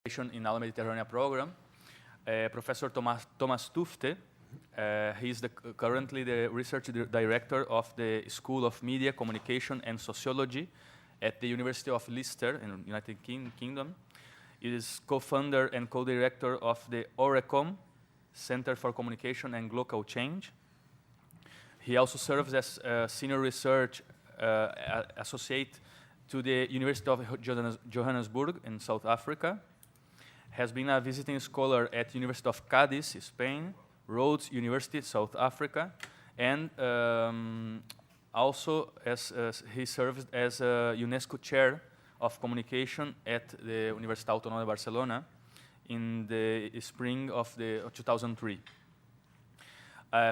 in Aula Mediterrània program. Professor Thomas Tufte. He is currently the research director of the School of Media, Communication and Sociology at the University of Leicester in the United Kingdom. He is co-founder and co-director of the ORECOM, Center for Communication and Global Change. He also serves as senior research associate to the University of Johannesburg in South Africa. Has been a visiting scholar at University of Cadiz, Spain, Rhodes University, South Africa, and also he served as a UNESCO chair of communication at the Universitat Autònoma de Barcelona in the spring of 2003.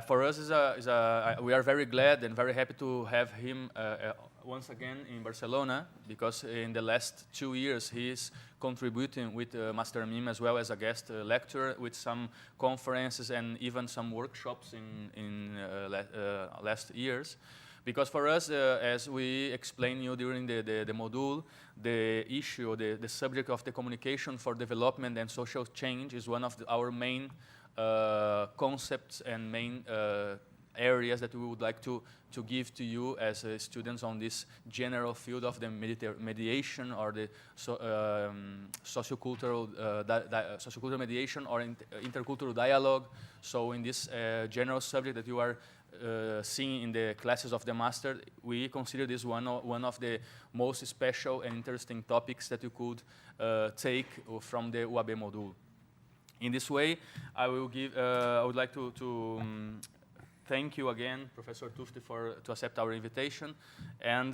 For us, we are very glad and very happy to have him once again in Barcelona, because in the last 2 years he is contributing with Master Mime as well as a guest lecturer with some conferences and even some workshops in last years. Because for us, as we explained you during the module, the issue, the subject of the communication for development and social change is one of our main concepts and main areas that we would like to give to you as students on this general field of the mediation or the sociocultural mediation or intercultural dialogue. So in this general subject that you are seeing in the classes of the master, we consider this one of the most special and interesting topics that you could take from the UAB module. In this way, I would like to thank you again, Professor Tufte, to accept our invitation. And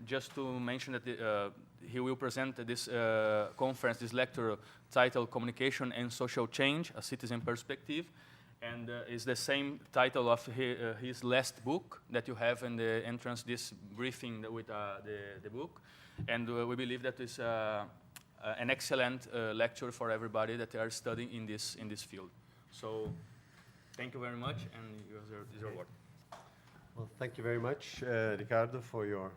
just to mention that he will present this conference, this lecture titled Communication and Social Change, A Citizen Perspective. And is the same title of his last book that you have in the entrance, this briefing with the book. And we believe that is an excellent lecture for everybody that are studying in this field. So thank you very much, and is your word. Well, thank you very much, Ricardo, for your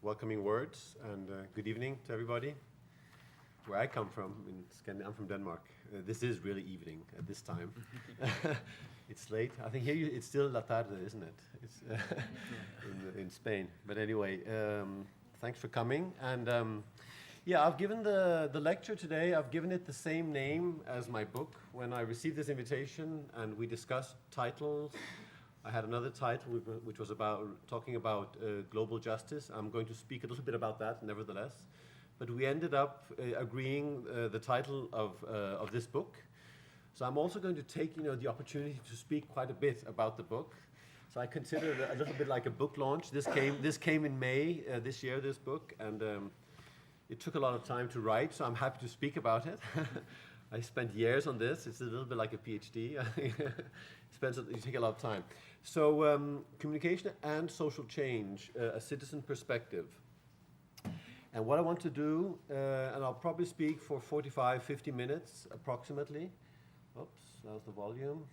welcoming words, and good evening to everybody. Where I come from, I'm from Denmark. This is really evening at this time. It's late. I think here it's still la tarde, isn't it? It's in Spain. But anyway, thanks for coming. And yeah, I've given the lecture today, I've given it the same name as my book. When I received this invitation and we discussed titles, I had another title which was talking about global justice. I'm going to speak a little bit about that nevertheless. But we ended up agreeing the title of this book. So I'm also going to take the opportunity to speak quite a bit about the book. So I consider it a little bit like a book launch. This came in May this year, this book, and it took a lot of time to write, so I'm happy to speak about it. I spent years on this. It's a little bit like a PhD. You take a lot of time. So communication and social change, a citizen perspective. And what I want to do, and I'll probably speak for 45, 50 minutes approximately. Oops, that was the volume.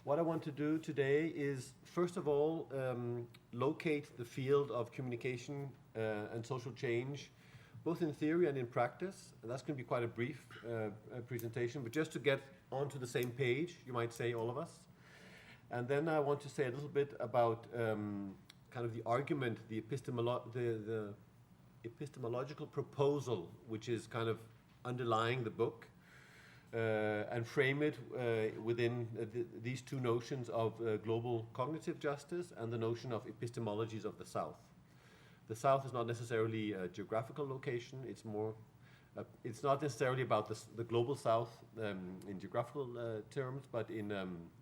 What I want to do today is, first of all, locate the field of communication and social change, both in theory and in practice. And that's going to be quite a brief presentation, but just to get onto the same page, you might say, all of us. And then I want to say a little bit about kind of the argument, the epistemological proposal, which is kind of underlying the book, and frame it within these two notions of global cognitive justice and the notion of epistemologies of the South. The South is not necessarily a geographical location. It's more, it's not necessarily about the global South in geographical terms, but in,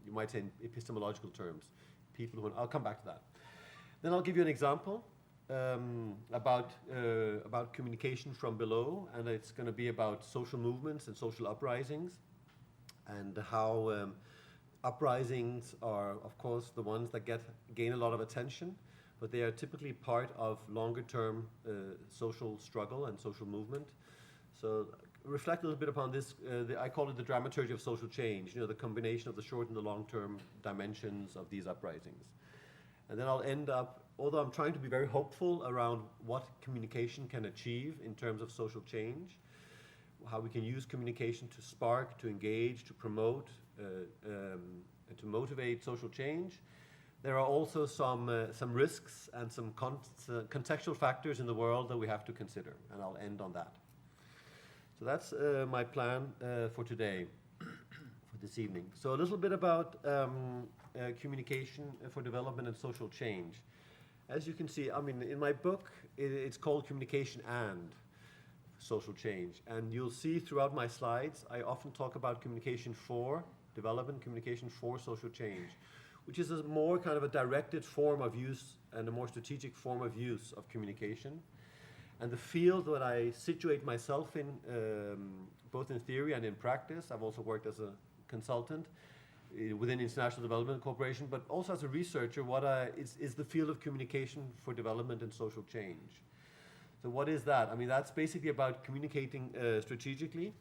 you might say, in epistemological terms. I'll come back to that. Then I'll give you an example about communication from below, and it's going to be about social movements and social uprisings, and how uprisings are, of course, the ones that gain a lot of attention, but they are typically part of longer-term social struggle and social movement. So reflect a little bit upon this. I call it the dramaturgy of social change, the combination of the short and the long-term dimensions of these uprisings. And then I'll end up, although I'm trying to be very hopeful around what communication can achieve in terms of social change, how we can use communication to spark, to engage, to promote, and to motivate social change. There are also some risks and some contextual factors in the world that we have to consider, and I'll end on that. So that's my plan for today, for this evening. So a little bit about communication for development and social change. As you can see, I mean, in my book, it's called Communication and Social Change. And you'll see throughout my slides, I often talk about communication for development, communication for social change, which is a more kind of a directed form of use and a more strategic form of use of communication. And the field that I situate myself in, both in theory and in practice, I've also worked as a consultant within International Development Corporation, but also as a researcher, is the field of communication for development and social change. So what is that? I mean, that's basically about communicating strategically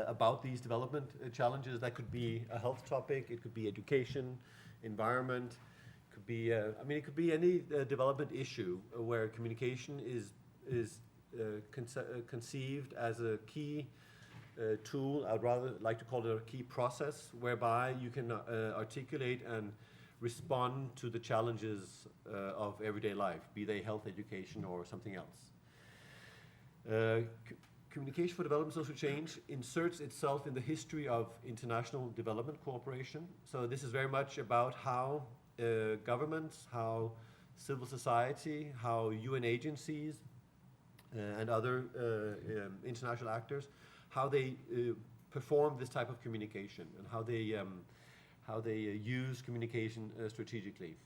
about these development challenges. That could be a health topic, it could be education, environment, it could be, it could be any development issue where communication is conceived as a key tool. I'd rather like to call it a key process whereby you can articulate and respond to the challenges of everyday life, be they health, education, or something else. Communication for Development and Social Change inserts itself in the history of international development cooperation. So this is very much about how governments, how civil society, how UN agencies and other international actors, how they perform this type of communication and how they use communication strategically.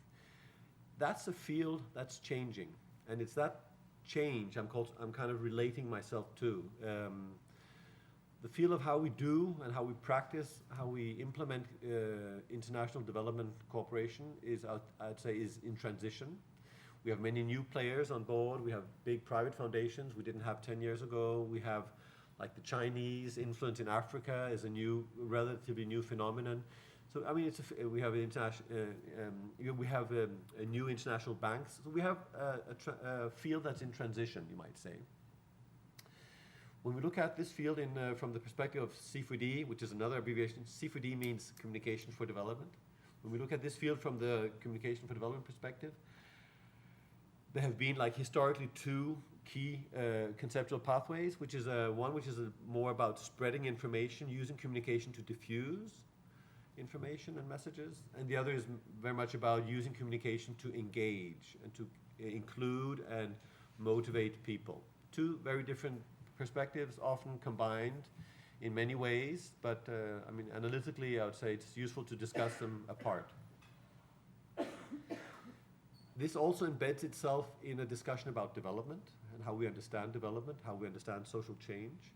That's a field that's changing, and it's that change I'm kind of relating myself to. The field of how we do and how we practice, how we implement international development cooperation I'd say is in transition. We have many new players on board. We have big private foundations we didn't have 10 years ago. We have like the Chinese influence in Africa is a new, relatively new phenomenon. So I mean, we have international, we have new international banks. So we have a field that's in transition, you might say. When we look at this field from the perspective of C4D, which is another abbreviation, C4D means Communication for Development. When we look at this field from the Communication for Development perspective, there have been like historically two key conceptual pathways, which is one which is more about spreading information, using communication to diffuse information and messages, and the other is very much about using communication to engage and to include and motivate people. Two very different perspectives, often combined in many ways, but I mean, analytically, I would say it's useful to discuss them apart. This also embeds itself in a discussion about development and how we understand development, how we understand social change.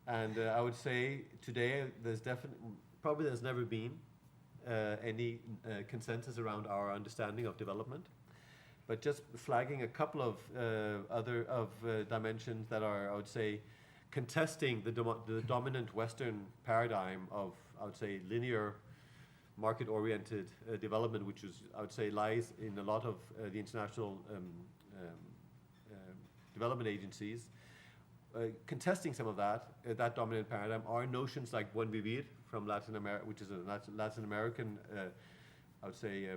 And I would say today there's never been any consensus around our understanding of development. But just flagging a couple of other dimensions that are, I would say, contesting the dominant Western paradigm of, I would say, linear market-oriented development, which is, I would say, lies in a lot of the international development agencies. Contesting some of that dominant paradigm are notions like Buen Vivir from Latin America, which is a Latin American, I would say,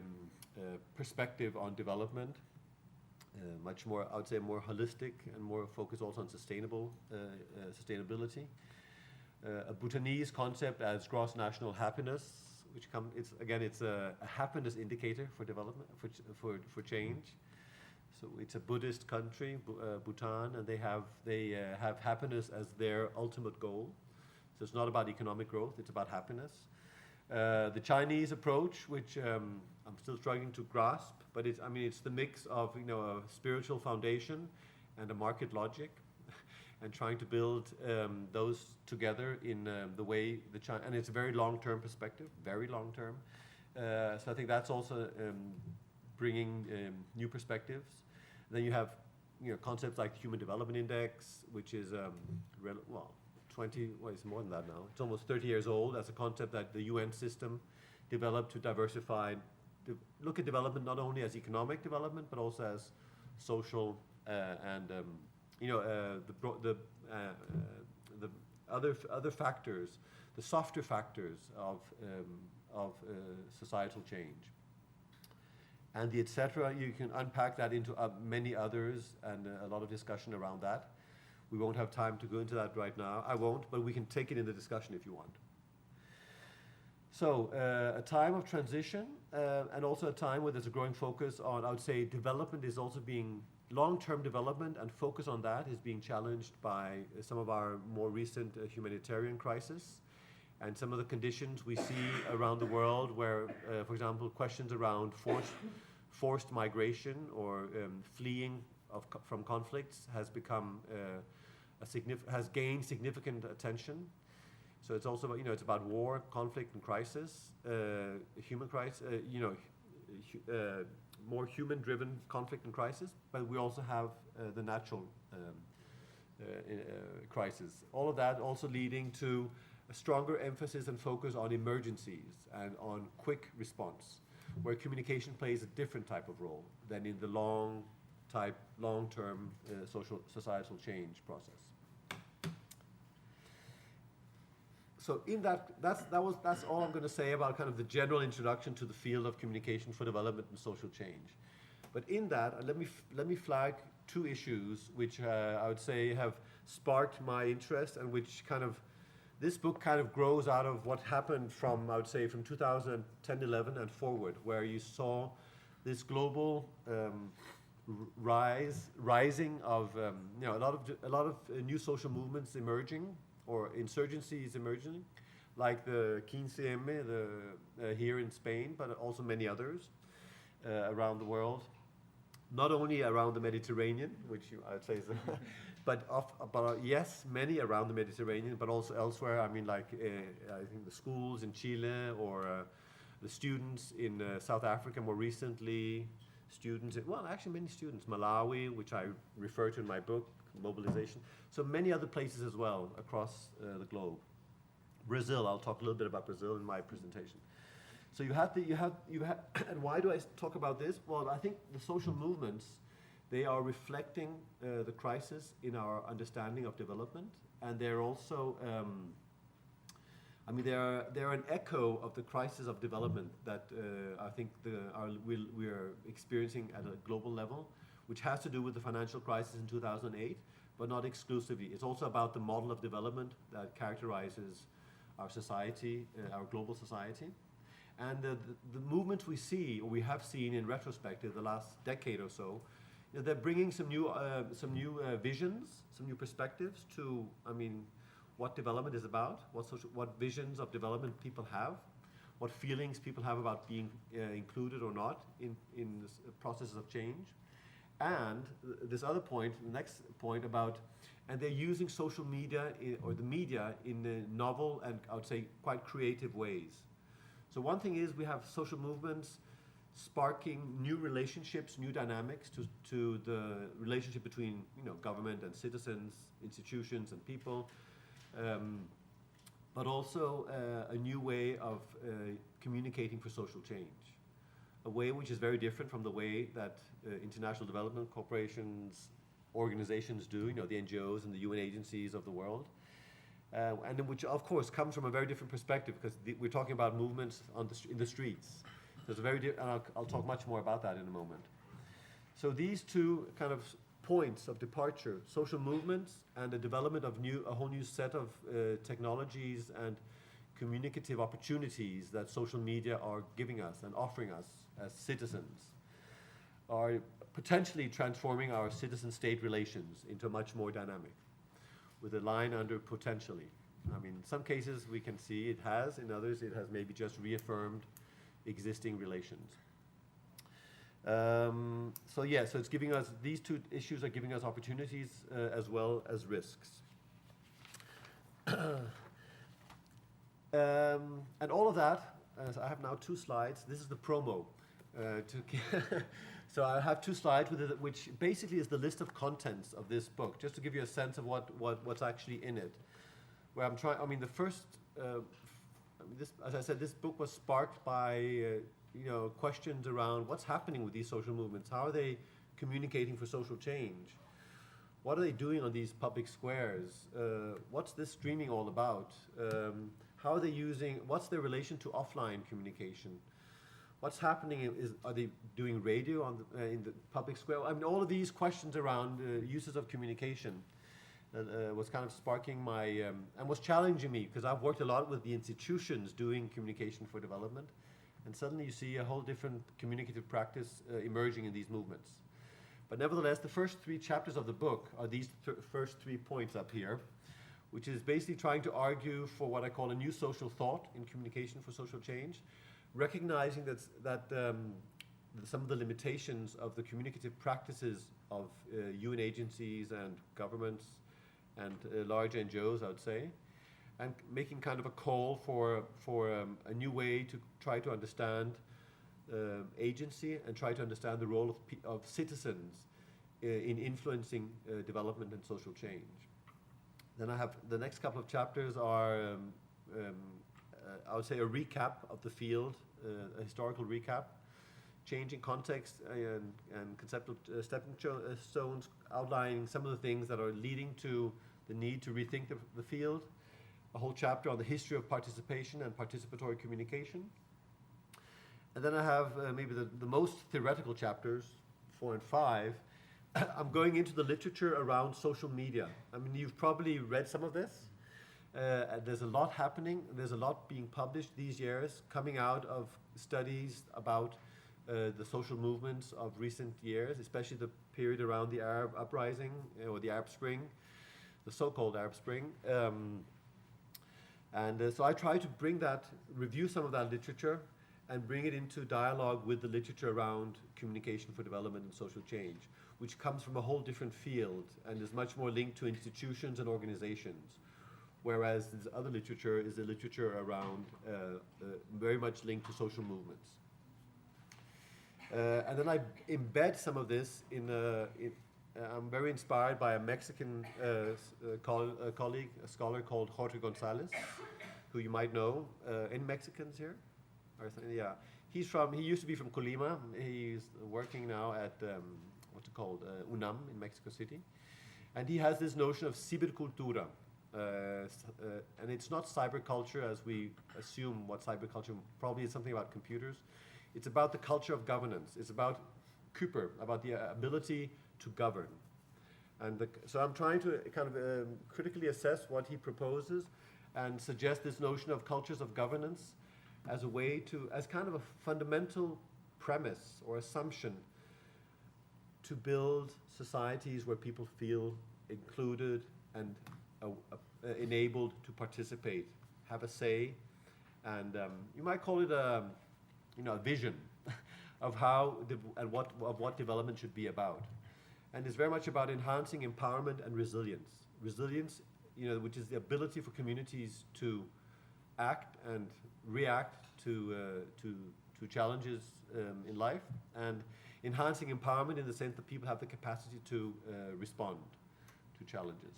perspective on development. Much more, I would say, more holistic and more focused also on sustainability. A Bhutanese concept as gross national happiness, which it's a happiness indicator for development, for change. So it's a Buddhist country, Bhutan, and they have happiness as their ultimate goal. So it's not about economic growth; it's about happiness. The Chinese approach, which I'm still struggling to grasp, but it's the mix of a spiritual foundation and a market logic, and trying to build those together in the way and it's a very long-term perspective, very long-term. So I think that's also bringing new perspectives. Then you have concepts like Human Development Index, which is it's more than that now. It's almost 30 years old as a concept that the UN system developed to diversify, look at development not only as economic development but also as social and the other factors, the softer factors of societal change. And the etc., you can unpack that into many others and a lot of discussion around that. We won't have time to go into that right now. I won't, but we can take it in the discussion if you want. So, a time of transition and also a time where there's a growing focus on, I would say, development is also being, long-term development and focus on that is being challenged by some of our more recent humanitarian crises and some of the conditions we see around the world where, for example, questions around forced migration or fleeing from conflicts has become has gained significant attention. So it's also about, it's about war, conflict, and crisis, human crisis, more human-driven conflict and crisis, but we also have the natural crisis. All of that also leading to a stronger emphasis and focus on emergencies and on quick response, where communication plays a different type of role than in the long-term societal change process. So in that's all I'm going to say about kind of the general introduction to the field of communication for development and social change. But in that, let me flag two issues which I would say have sparked my interest and which this book kind of grows out of what happened from, I would say, from 2010-11 and forward, where you saw this global rising of a lot of new social movements emerging, or insurgencies emerging, like the 15M here in Spain, but also many others around the world. Not only around the Mediterranean, which I'd say is, but yes, many around the Mediterranean, but also elsewhere. I mean, I think the schools in Chile or the students in South Africa more recently, many students, Malawi, which I refer to in my book, Mobilization. So many other places as well across the globe. Brazil, I'll talk a little bit about Brazil in my presentation. So you had, and why do I talk about this? Well, I think the social movements, they are reflecting the crisis in our understanding of development, and they're also, they're an echo of the crisis of development that I think we are experiencing at a global level, which has to do with the financial crisis in 2008, but not exclusively. It's also about the model of development that characterizes our society, our global society. And the movements we see, or we have seen in retrospective the last decade or so, they're bringing some new visions, some new perspectives to, what development is about, what visions of development people have, what feelings people have about being included or not in this processes of change. And this other point, the next point about, and they're using social media or the media in novel and I would say quite creative ways. So one thing is we have social movements sparking new relationships, new dynamics to the relationship between government and citizens, institutions and people, but also a new way of communicating for social change. A way which is very different from the way that international development corporations, organizations do, the NGOs and the UN agencies of the world. And which, of course, comes from a very different perspective because we're talking about movements in the streets. There's a very and I'll talk much more about that in a moment. So these two kind of points of departure, social movements and the development of a whole new set of technologies and communicative opportunities that social media are giving us and offering us as citizens, are potentially transforming our citizen-state relations into much more dynamic, with a line under potentially. In some cases we can see it has, in others it has maybe just reaffirmed existing relations. So it's giving us, these two issues are giving us opportunities as well as risks. And all of that, as I have now 2 slides, this is the promo. So I have 2 slides which basically is the list of contents of this book, just to give you a sense of what's actually in it. Where I'm trying, the first, as I said, this book was sparked by questions around what's happening with these social movements. How are they communicating for social change? what are they doing on these public squares? What's this streaming all about? How are they using, what's their relation to offline communication? What's happening are they doing radio on in the public square? I mean, all of these questions around uses of communication was kind of sparking my, and was challenging me, because I've worked a lot with the institutions doing communication for development, and suddenly you see a whole different communicative practice emerging in these movements. But nevertheless, the first 3 chapters of the book are these first 3 points up here, which is basically trying to argue for what I call a new social thought in communication for social change, recognizing that some of the limitations of the communicative practices of UN agencies and governments and large NGOs, I would say, and making kind of a call for a new way to try to understand agency and try to understand the role of citizens in influencing development and social change. Then I have the next couple of chapters are, I would say, a recap of the field, a historical recap, changing context and conceptual stepping stones, outlining some of the things that are leading to the need to rethink the field, a whole chapter on the history of participation and participatory communication. And then I have maybe the most theoretical chapters, 4 and 5. I'm going into the literature around social media. I mean, you've probably read some of this. There's a lot happening. There's a lot being published these years, coming out of studies about the social movements of recent years, especially the period around the Arab uprising or the Arab Spring, the so-called Arab Spring. So I try to review some of that literature and bring it into dialogue with the literature around communication for development and social change, which comes from a whole different field and is much more linked to institutions and organizations, whereas this other literature is a literature around very much linked to social movements. And then I embed some of this I'm very inspired by a Mexican colleague, a scholar called Jorge Gonzalez, who you might know. Any Mexicans here? Yeah, he used to be from Colima. He's working now at what's it called, UNAM in Mexico City, and he has this notion of cibercultura, and it's not cyberculture as we assume what cyberculture probably is, something about computers. It's about the culture of governance. It's about Cooper, about the ability to govern, and so I'm trying to kind of critically assess what he proposes and suggest this notion of cultures of governance as a way as kind of a fundamental premise or assumption to build societies where people feel included and enabled to participate, have a say, and you might call it a vision of how what development should be about. And it's very much about enhancing empowerment and resilience. Resilience, which is the ability for communities to act and react to challenges in life, and enhancing empowerment in the sense that people have the capacity to respond to challenges.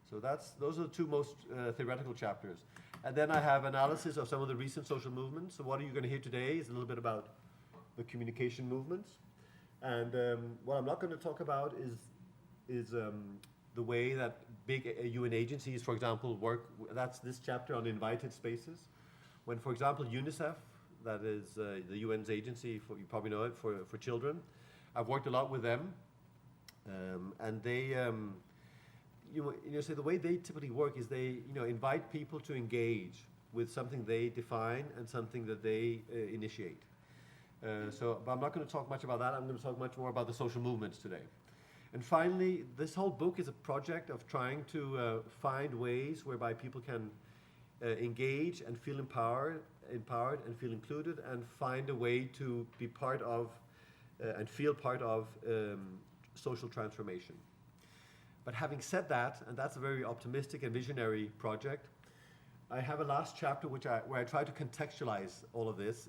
So those are the 2 most theoretical chapters. And then I have analysis of some of the recent social movements. So what are you going to hear today is a little bit about the communication movements. And what I'm not going to talk about is the way that big UN agencies, for example, work. That's this chapter on invited spaces. When, for example, UNICEF, that is the UN's agency, you probably know it, for children, I've worked a lot with them, and they, so the way they typically work is they, invite people to engage with something they define and something that they initiate. But I'm not going to talk much about that. I'm going to talk much more about the social movements today. And finally, this whole book is a project of trying to find ways whereby people can engage and feel empowered and feel included, and find a way to be part of and feel part of social transformation. But having said that, and that's a very optimistic and visionary project, I have a last chapter where I try to contextualize all of this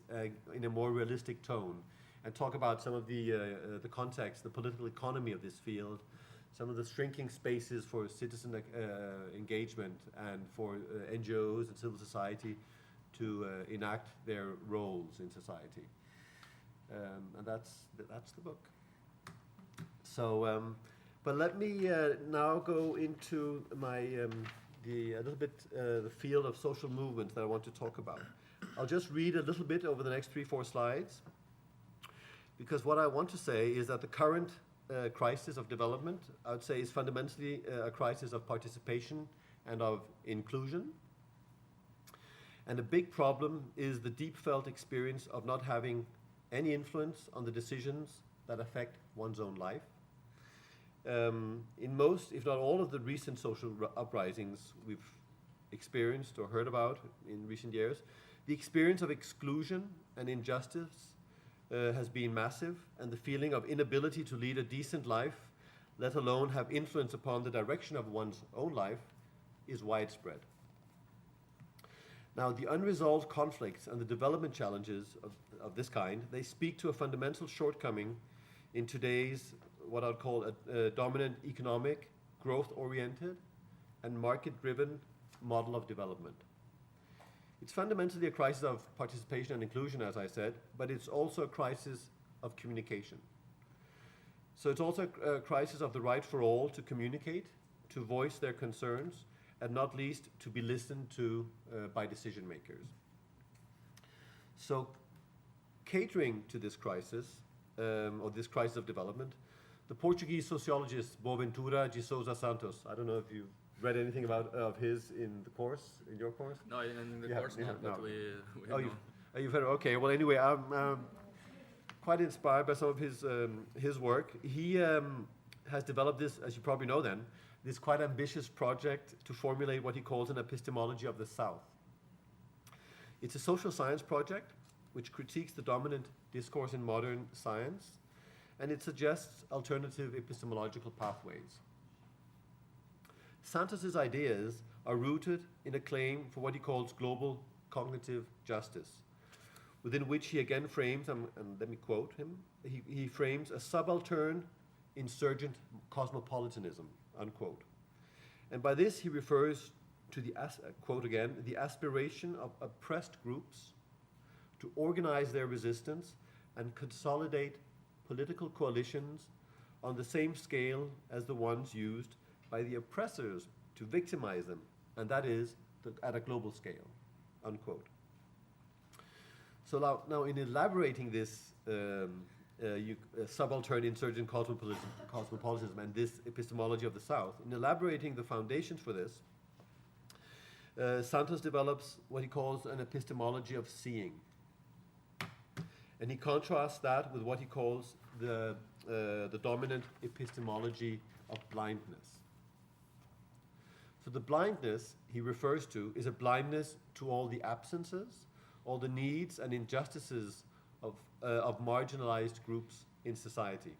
in a more realistic tone, and talk about some of the context, the political economy of this field, some of the shrinking spaces for citizen engagement and for NGOs and civil society to enact their roles in society. And that's the book. So But let me now go into my the field of social movements that I want to talk about. I'll just read a little bit over the next 3-4 slides, because what I want to say is that the current crisis of development, I would say, is fundamentally a crisis of participation and of inclusion. And a big problem is the deep felt experience of not having any influence on the decisions that affect one's own life. In most, if not all, of the recent social uprisings we've experienced or heard about in recent years, the experience of exclusion and injustice has been massive, and the feeling of inability to lead a decent life, let alone have influence upon the direction of one's own life, is widespread. Now, the unresolved conflicts and the development challenges of this kind, they speak to a fundamental shortcoming in today's, what I'd call a dominant economic, growth-oriented, and market-driven model of development. It's fundamentally a crisis of participation and inclusion, as I said, but it's also a crisis of communication. So it's also a crisis of the right for all to communicate, to voice their concerns, and not least to be listened to by decision makers. So catering to this crisis, or this crisis of development, the Portuguese sociologist Boaventura de Sousa Santos, I don't know if you've read anything of his in the course, in your course? No, in the Yeah, course yeah, not, no. but we Oh, have you've heard, okay, well anyway, I'm quite inspired by some of his work. He has developed this, as you probably know then, this quite ambitious project to formulate what he calls an epistemology of the South. It's a social science project which critiques the dominant discourse in modern science, and it suggests alternative epistemological pathways. Santos's ideas are rooted in a claim for what he calls global cognitive justice, within which he again frames, and let me quote him, he frames a subaltern insurgent cosmopolitanism, unquote. And by this he refers to the, quote again, the aspiration of oppressed groups to organize their resistance and consolidate political coalitions on the same scale as the ones used by the oppressors to victimize them, and that is at a global scale, unquote. So now in elaborating this subaltern insurgent cosmopolitanism and this epistemology of the South, in elaborating the foundations for this, Santos develops what he calls an epistemology of seeing. And he contrasts that with what he calls the dominant epistemology of blindness. So the blindness he refers to is a blindness to all the absences, all the needs and injustices of marginalized groups in society.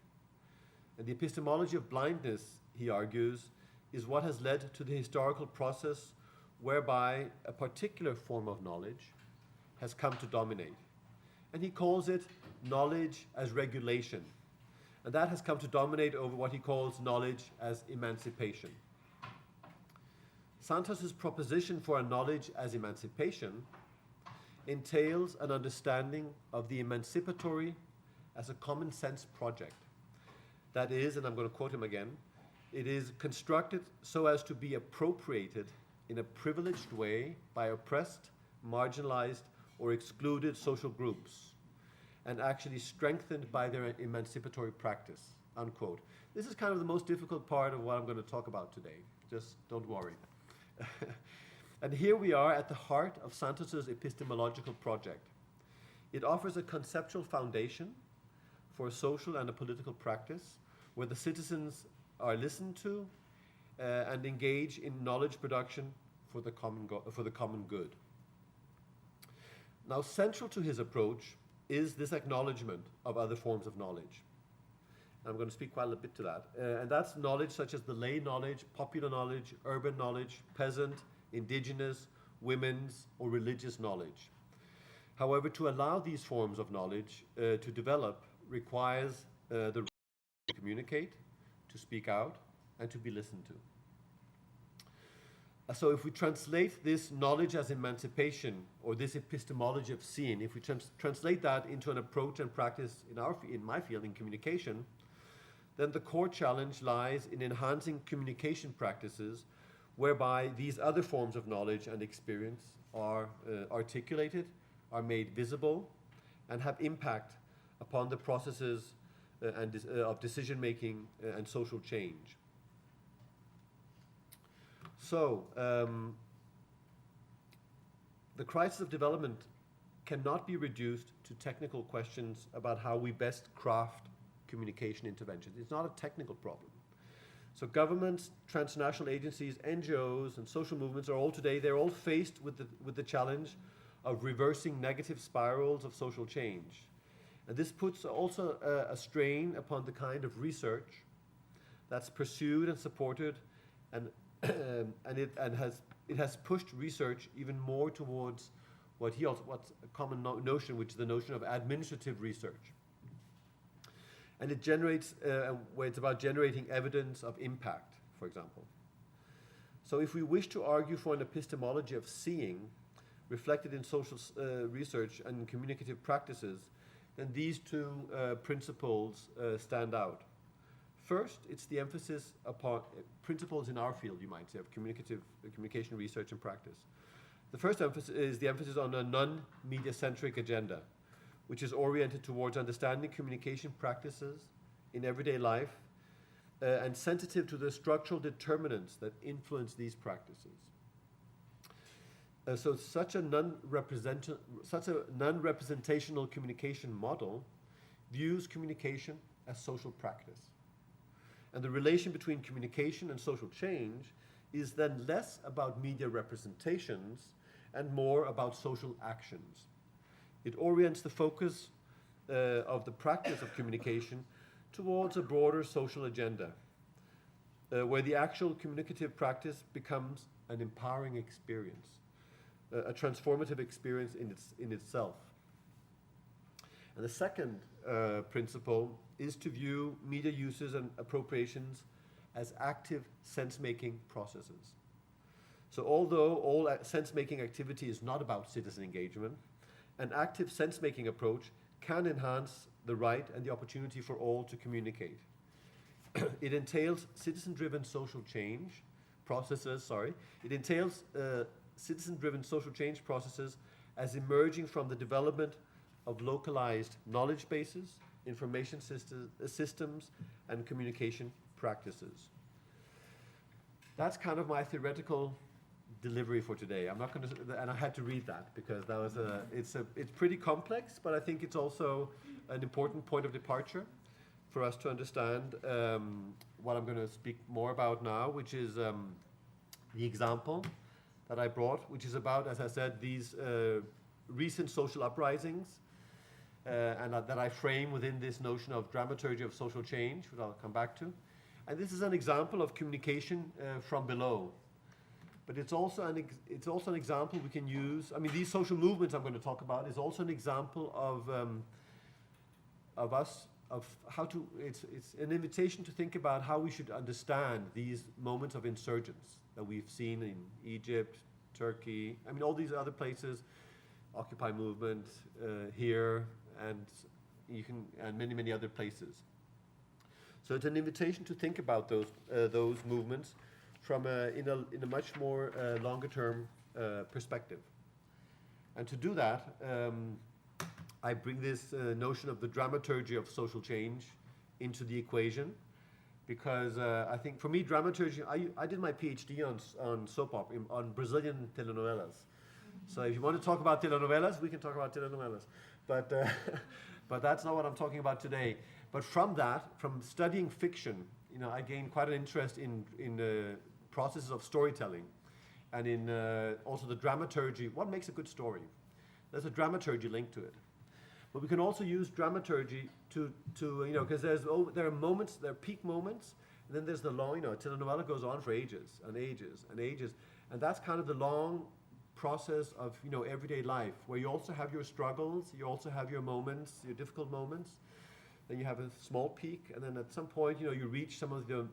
And the epistemology of blindness, he argues, is what has led to the historical process whereby a particular form of knowledge has come to dominate. And he calls it knowledge as regulation. And that has come to dominate over what he calls knowledge as emancipation. Santos's proposition for a knowledge as emancipation entails an understanding of the emancipatory as a common sense project. That is, and I'm going to quote him again, it is constructed so as to be appropriated in a privileged way by oppressed, marginalized, or excluded social groups, and actually strengthened by their emancipatory practice, unquote. This is kind of the most difficult part of what I'm going to talk about today. Just don't worry. And here we are at the heart of Santos's epistemological project. It offers a conceptual foundation for a social and a political practice where the citizens are listened to and engage in knowledge production for the common good. Now, central to his approach is this acknowledgement of other forms of knowledge. I'm going to speak quite a bit to that. And that's knowledge such as the lay knowledge, popular knowledge, urban knowledge, peasant, indigenous, women's, or religious knowledge. However, to allow these forms of knowledge to develop requires the right to communicate, to speak out, and to be listened to. So if we translate this knowledge as emancipation, or this epistemology of seeing, if we translate that into an approach and practice in my field, in communication, then the core challenge lies in enhancing communication practices whereby these other forms of knowledge and experience are articulated, are made visible, and have impact upon the processes of decision-making and social change. So, the crisis of development cannot be reduced to technical questions about how we best craft communication interventions. It's not a technical problem. So governments, transnational agencies, NGOs, and social movements are all today, they're all faced with the challenge of reversing negative spirals of social change. And this puts also a strain upon the kind of research that's pursued and supported, and it has pushed research even more towards what's a common notion, which is the notion of administrative research. And it generates, where it's about generating evidence of impact, for example. So if we wish to argue for an epistemology of seeing reflected in social research and communicative practices, then these two principles stand out. First, it's the emphasis upon principles in our field, you might say, of communication research and practice. The first emphasis is the emphasis on a non-media-centric agenda, which is oriented towards understanding communication practices in everyday life and sensitive to the structural determinants that influence these practices. So such a non-representational communication model views communication as social practice. And the relation between communication and social change is then less about media representations and more about social actions. It orients the focus of the practice of communication towards a broader social agenda, where the actual communicative practice becomes an empowering experience, a transformative experience in itself. And the second principle is to view media uses and appropriations as active sense-making processes. So although all sense-making activity is not about citizen engagement, an active sense-making approach can enhance the right and the opportunity for all to communicate. It entails citizen-driven social change processes, It entails citizen-driven social change processes as emerging from the development of localized knowledge bases, information systems, and communication practices. That's kind of my theoretical delivery for today. I'm not going to, and I had to read that because that was it's pretty complex, but I think it's also an important point of departure for us to understand what I'm going to speak more about now, which is the example that I brought, which is about, as I said, these recent social uprisings, and that I frame within this notion of dramaturgy of social change, which I'll come back to. And this is an example of communication from below. But it's also an example we can use. I mean, these social movements I'm going to talk about is also an example of how to. It's an invitation to think about how we should understand these moments of insurgence that we've seen in Egypt, Turkey. I mean, all these other places, Occupy movement here, and many other places. So it's an invitation to think about those movements from in a much more longer-term perspective. And to do that, I bring this notion of the dramaturgy of social change into the equation, because I think for me, dramaturgy, I did my PhD on soap opera, on Brazilian telenovelas. So if you want to talk about telenovelas, we can talk about telenovelas. But that's not what I'm talking about today. But from studying fiction, I gained quite an interest in the processes of storytelling, and in also the dramaturgy. What makes a good story? There's a dramaturgy link to it. But we can also use dramaturgy to because there are moments, there are peak moments, and then there's the long. A telenovela goes on for ages and ages and ages, and that's kind of the long process of everyday life, where you also have your struggles, you also have your moments, your difficult moments. Then you have a small peak, and then at some point, you reach some of the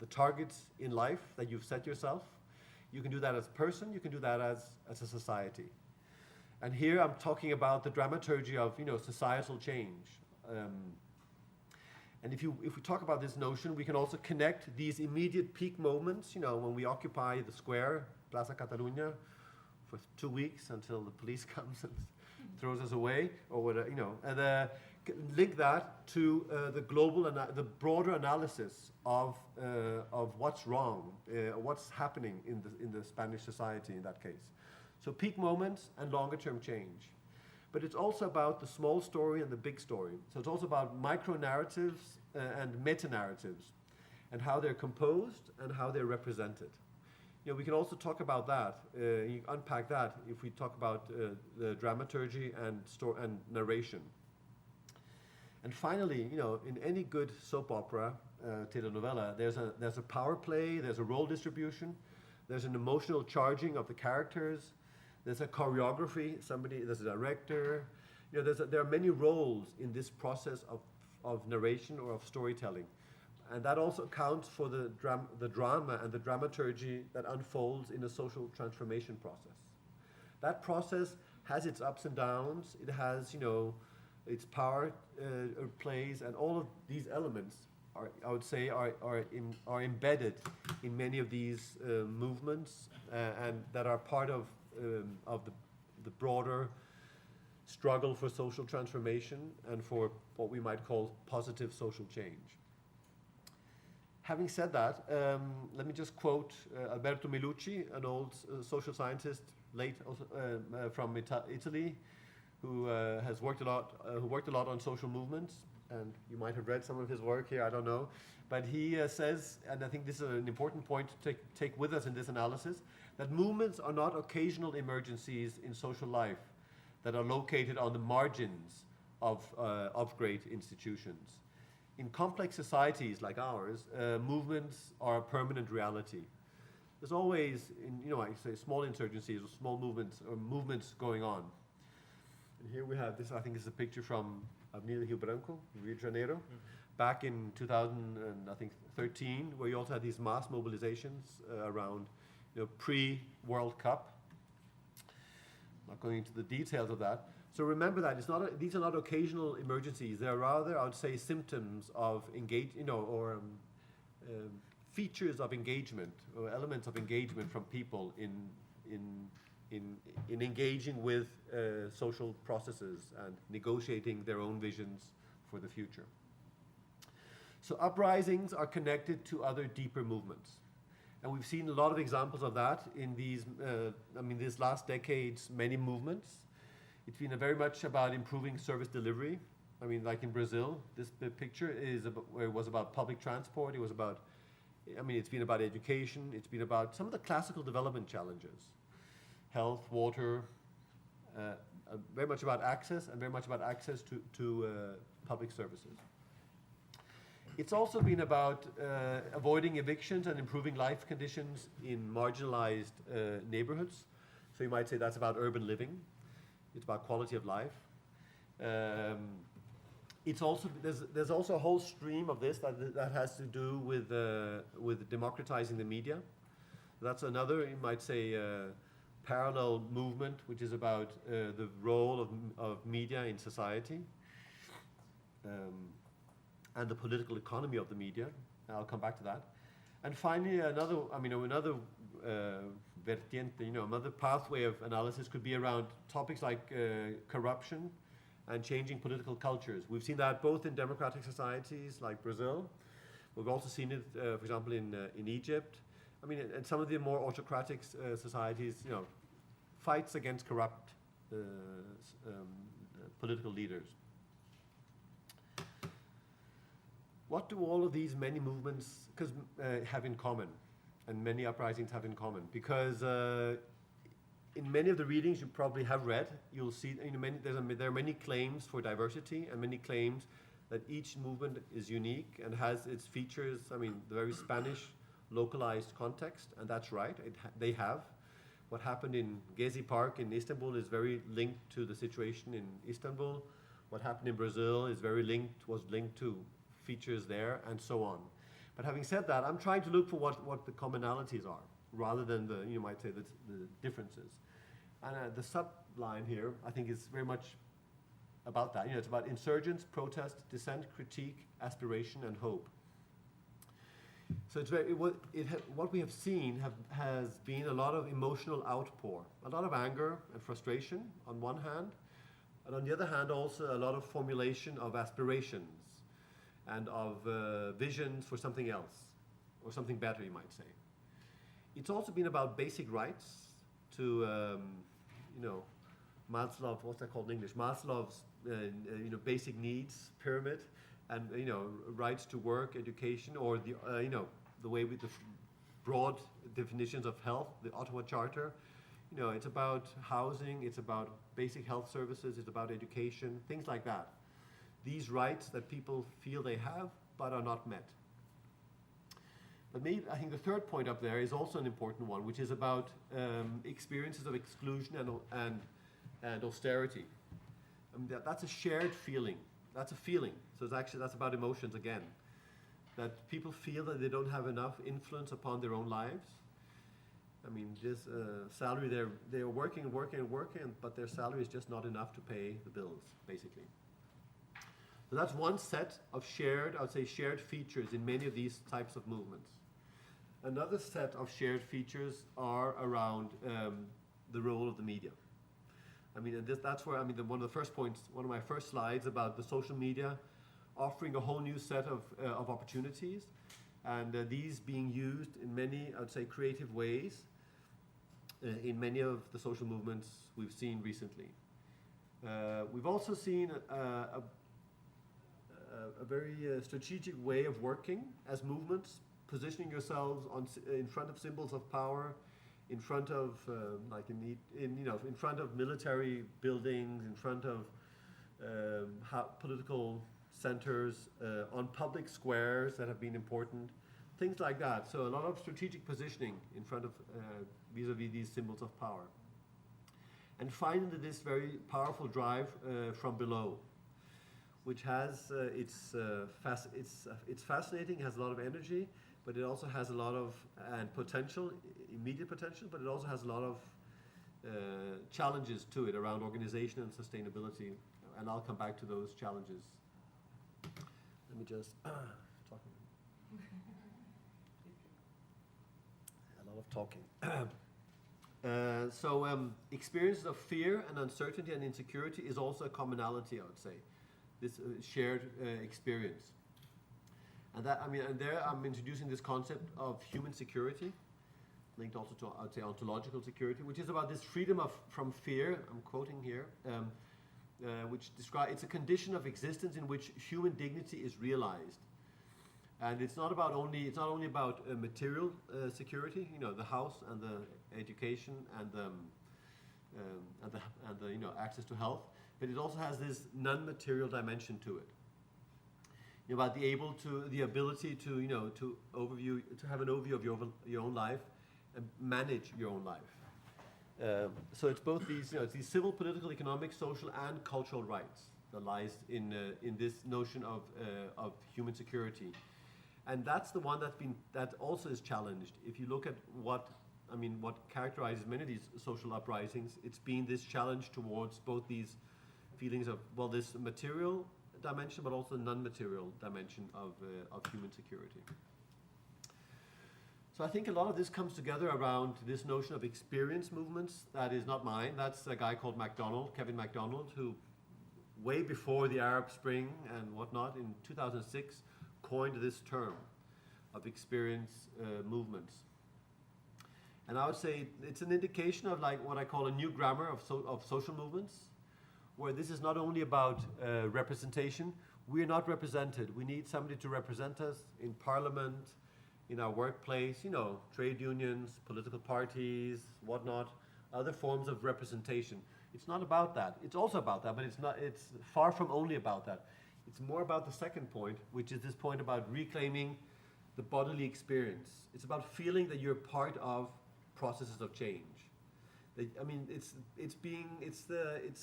targets in life that you've set yourself. You can do that as a person, you can do that as a society. And here I'm talking about the dramaturgy of societal change. And if we talk about this notion, we can also connect these immediate peak moments, you know, when we occupy the square, Plaza Catalunya, for 2 weeks until the police comes and throws us away, or whatever, you know, and link that to the global, the broader analysis of what's wrong, what's happening in the Spanish society in that case. So peak moments and longer term change. But it's also about the small story and the big story. So it's also about micro-narratives and meta-narratives and how they're composed and how they're represented. You know, we can also talk about that, you unpack that if we talk about the dramaturgy and narration. And finally, you know, in any good soap opera, telenovela, there's a power play, there's a role distribution, there's an emotional charging of the characters, there's a choreography, there's a director. You know, there are many roles in this process of narration or of storytelling. And that also counts for the drama and the dramaturgy that unfolds in a social transformation process. That process has its ups and downs. It has, you know, its power plays, and all of these elements I would say are embedded in many of these movements and that are part of the broader struggle for social transformation and for what we might call positive social change. Having said that, let me just quote Alberto Milucci, an old social scientist, from Italy, who has worked a lot on social movements, and you might have read some of his work here, I don't know, but he says, and I think this is an important point to take with us in this analysis, that movements are not occasional emergencies in social life that are located on the margins of great institutions. In complex societies like ours, movements are a permanent reality. There's always, I say, small insurgencies or small movements or movements going on. And here we have this, I think is a picture from Avenida Rio Branco, Rio de Janeiro, back in 2013, where you also had these mass mobilizations around, pre-World Cup. I'm not going into the details of that. So remember that these are not occasional emergencies. They're rather, I would say, symptoms of features of engagement or elements of engagement from people in engaging with social processes and negotiating their own visions for the future. So uprisings are connected to other deeper movements. And we've seen a lot of examples of that in these last decade's many movements. It's been very much about improving service delivery. I mean, like in Brazil, this picture was about public transport. It was about, it's been about education. It's been about some of the classical development challenges. Health, water, very much about access and very much about access to public services. It's also been about avoiding evictions and improving life conditions in marginalized neighborhoods. So you might say that's about urban living. It's about quality of life. It's also there's also a whole stream of this that has to do with democratizing the media. That's another, you might say, parallel movement, which is about the role of media in society and the political economy of the media. I'll come back to that. And finally, another vertiente, another pathway of analysis could be around topics like corruption and changing political cultures. We've seen that both in democratic societies like Brazil. We've also seen it, for example, in Egypt. And some of the more autocratic societies, fights against corrupt political leaders. What do all of these many movements have in common? And many uprisings have in common, because in many of the readings you probably have read, you'll see there are many claims for diversity and many claims that each movement is unique and has its features. The very Spanish localized context, and that's right. They have. What happened in Gezi Park in Istanbul is very linked to the situation in Istanbul. What happened in Brazil was linked to features there, and so on. But having said that, I'm trying to look for what the commonalities are, rather than you might say, the differences. And the subline here, I think, is very much about that. You know, it's about insurgence, protest, dissent, critique, aspiration, and hope. So it's very, what we have seen has been a lot of emotional outpour, a lot of anger and frustration on one hand, and on the other hand also a lot of formulation of aspirations and of visions for something else, or something better, you might say. It's also been about basic rights to, you know, Maslow, what's that called in English? Maslow's, you know, basic needs pyramid, and you know, rights to work, education, or the you know, the way with the broad definitions of health, the Ottawa Charter. You know, it's about housing, it's about basic health services, it's about education, things like that. These rights that people feel they have but are not met. But maybe, I think the third point up there is also an important one, which is about experiences of exclusion and austerity. I mean, that's a shared feeling. That's a feeling. So that's about emotions again. That people feel that they don't have enough influence upon their own lives. I mean, this salary, they're working, but their salary is just not enough to pay the bills, basically. So that's one set of shared, I would say, shared features in many of these types of movements. Another set of shared features are around the role of the media. I mean, and that's where, I mean, one of the first points, one of my first slides about the social media offering a whole new set of opportunities, and these being used in many, I would say, creative ways in many of the social movements we've seen recently. We've also seen a very strategic way of working as movements, positioning yourselves in front of symbols of power, in front of in front of military buildings, in front of political centers, on public squares that have been important, things like that. So a lot of strategic positioning in front of vis-a-vis these symbols of power. And finally, this very powerful drive from below, which has it's fascinating, has a lot of energy, but it also has a lot of potential, immediate potential, but it also has a lot of challenges to it around organization and sustainability, and I'll come back to those challenges. Let me just talk. A lot of talking. Experiences of fear and uncertainty and insecurity is also a commonality, I would say, this shared experience. And that, I mean, and there I'm introducing this concept of human security, linked also to, I would say, ontological security, which is about this freedom from fear. I'm quoting here, which describes it's a condition of existence in which human dignity is realized, and it's not only about material security, you know, the house and the education and the you know, access to health, but it also has this non-material dimension to it. You know, about the ability to, you know, to have an overview of your own life and manage your own life. So it's both these, you know, it's these civil, political, economic, social, and cultural rights that lies in this notion of human security, and that's the one that also is challenged. If you look at what characterizes many of these social uprisings, it's been this challenge towards both these feelings of, well, this material dimension, but also the non-material dimension of human security. So I think a lot of this comes together around this notion of experience movements. That is not mine. That's a guy called Kevin MacDonald, who way before the Arab Spring and whatnot, in 2006, coined this term of experience movements. And I would say it's an indication of like what I call a new grammar of social movements, where this is not only about representation. We're not represented. We need somebody to represent us in parliament, in our workplace, you know, trade unions, political parties, whatnot, other forms of representation. It's not about that. It's also about that, but it's far from only about that. It's more about the second point, which is this point about reclaiming the bodily experience. It's about feeling that you're part of processes of change. I mean, it's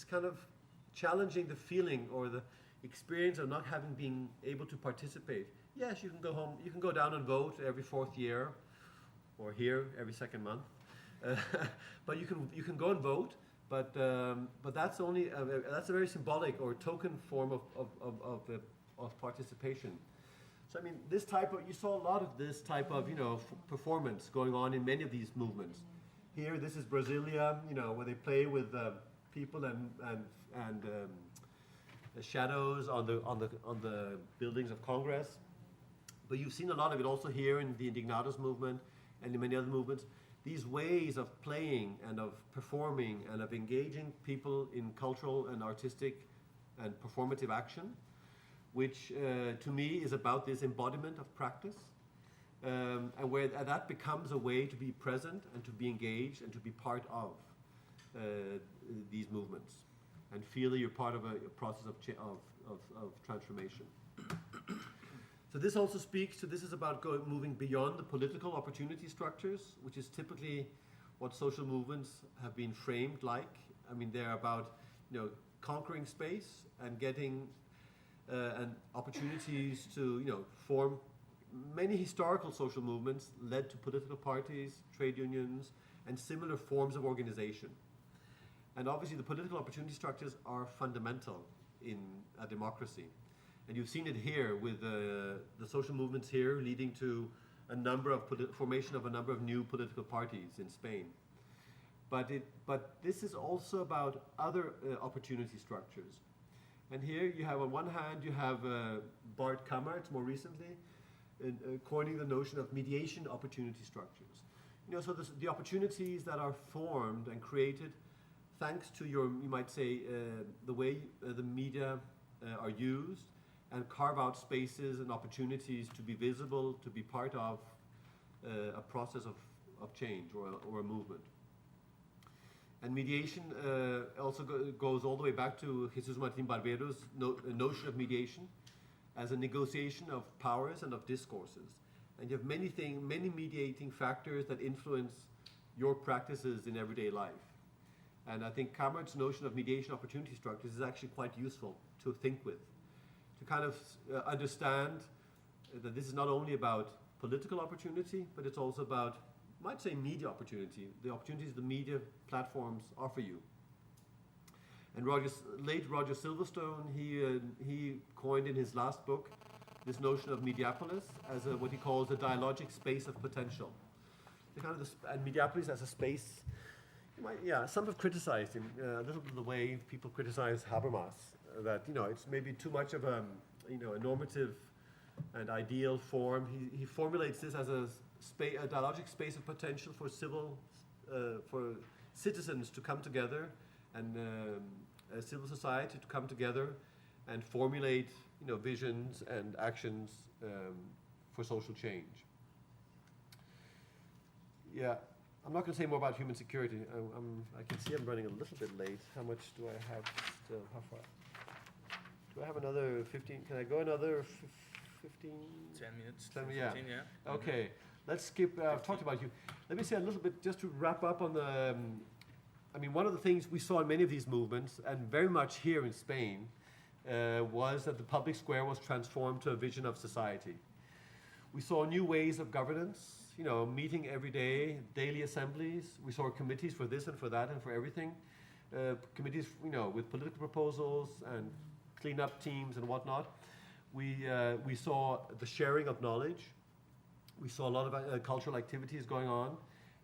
kind of challenging the feeling or the experience of not having been able to participate. Yes, you can go home, you can go down and vote every 4th year, or here every 2nd month. But you can go and vote, But that's only that's a very symbolic or token form of participation. So I mean, this type of, you saw a lot of this type of, you know, performance going on in many of these movements. Here, this is Brasilia, you know, where they play with people and the shadows on the buildings of Congress. But you've seen a lot of it also here in the Indignados movement and in many other movements. These ways of playing and of performing and of engaging people in cultural and artistic and performative action, which to me is about this embodiment of practice, and where that becomes a way to be present and to be engaged and to be part of these movements and feel that you're part of a process of transformation. So this also speaks to, this is about moving beyond the political opportunity structures, which is typically what social movements have been framed like. I mean, they're about, you know, conquering space and getting and opportunities to, you know, form. Many historical social movements led to political parties, trade unions, and similar forms of organization. And obviously the political opportunity structures are fundamental in a democracy. And you've seen it here with the social movements here leading to a number of formation of a number of new political parties in Spain. But this is also about other opportunity structures. And here you have, on one hand, you have Bart Kammertz more recently coining the notion of mediation opportunity structures. You know, so the opportunities that are formed and created thanks to your, you might say, the way the media are used, and carve out spaces and opportunities to be visible, to be part of a process of change or a movement. And mediation also goes all the way back to Jesus Martin Barbeiro's notion of mediation as a negotiation of powers and of discourses. And you have many mediating factors that influence your practices in everyday life. And I think Kammert's notion of mediation opportunity structures is actually quite useful to think with, to kind of understand that this is not only about political opportunity, but it's also about, I might say, media opportunity, the opportunities the media platforms offer you. And late Roger Silverstone, he coined in his last book this notion of Mediapolis as what he calls a dialogic space of potential. And Mediapolis as a space, some have criticized him a little bit the way people criticize Habermas, that, you know, it's maybe too much of a, you know, a normative and ideal form. He formulates this as a dialogic space of potential for for citizens to come together and a civil society to come together and formulate, you know, visions and actions for social change. Yeah, I'm not going to say more about human security. I can see I'm running a little bit late. How much do I have still? How far? Do I have another 15? Can I go another 15? 10 minutes. 10, 15, yeah. Yeah. Okay, let's skip. I've talked about you. Let me say a little bit just to wrap up on the. I mean, one of the things we saw in many of these movements, and very much here in Spain, was that the public square was transformed to a vision of society. We saw new ways of governance, you know, meeting every day, daily assemblies. We saw committees for this and for that and for everything. Committees, you know, with political proposals and cleanup teams and whatnot. We saw the sharing of knowledge. We saw a lot of cultural activities going on.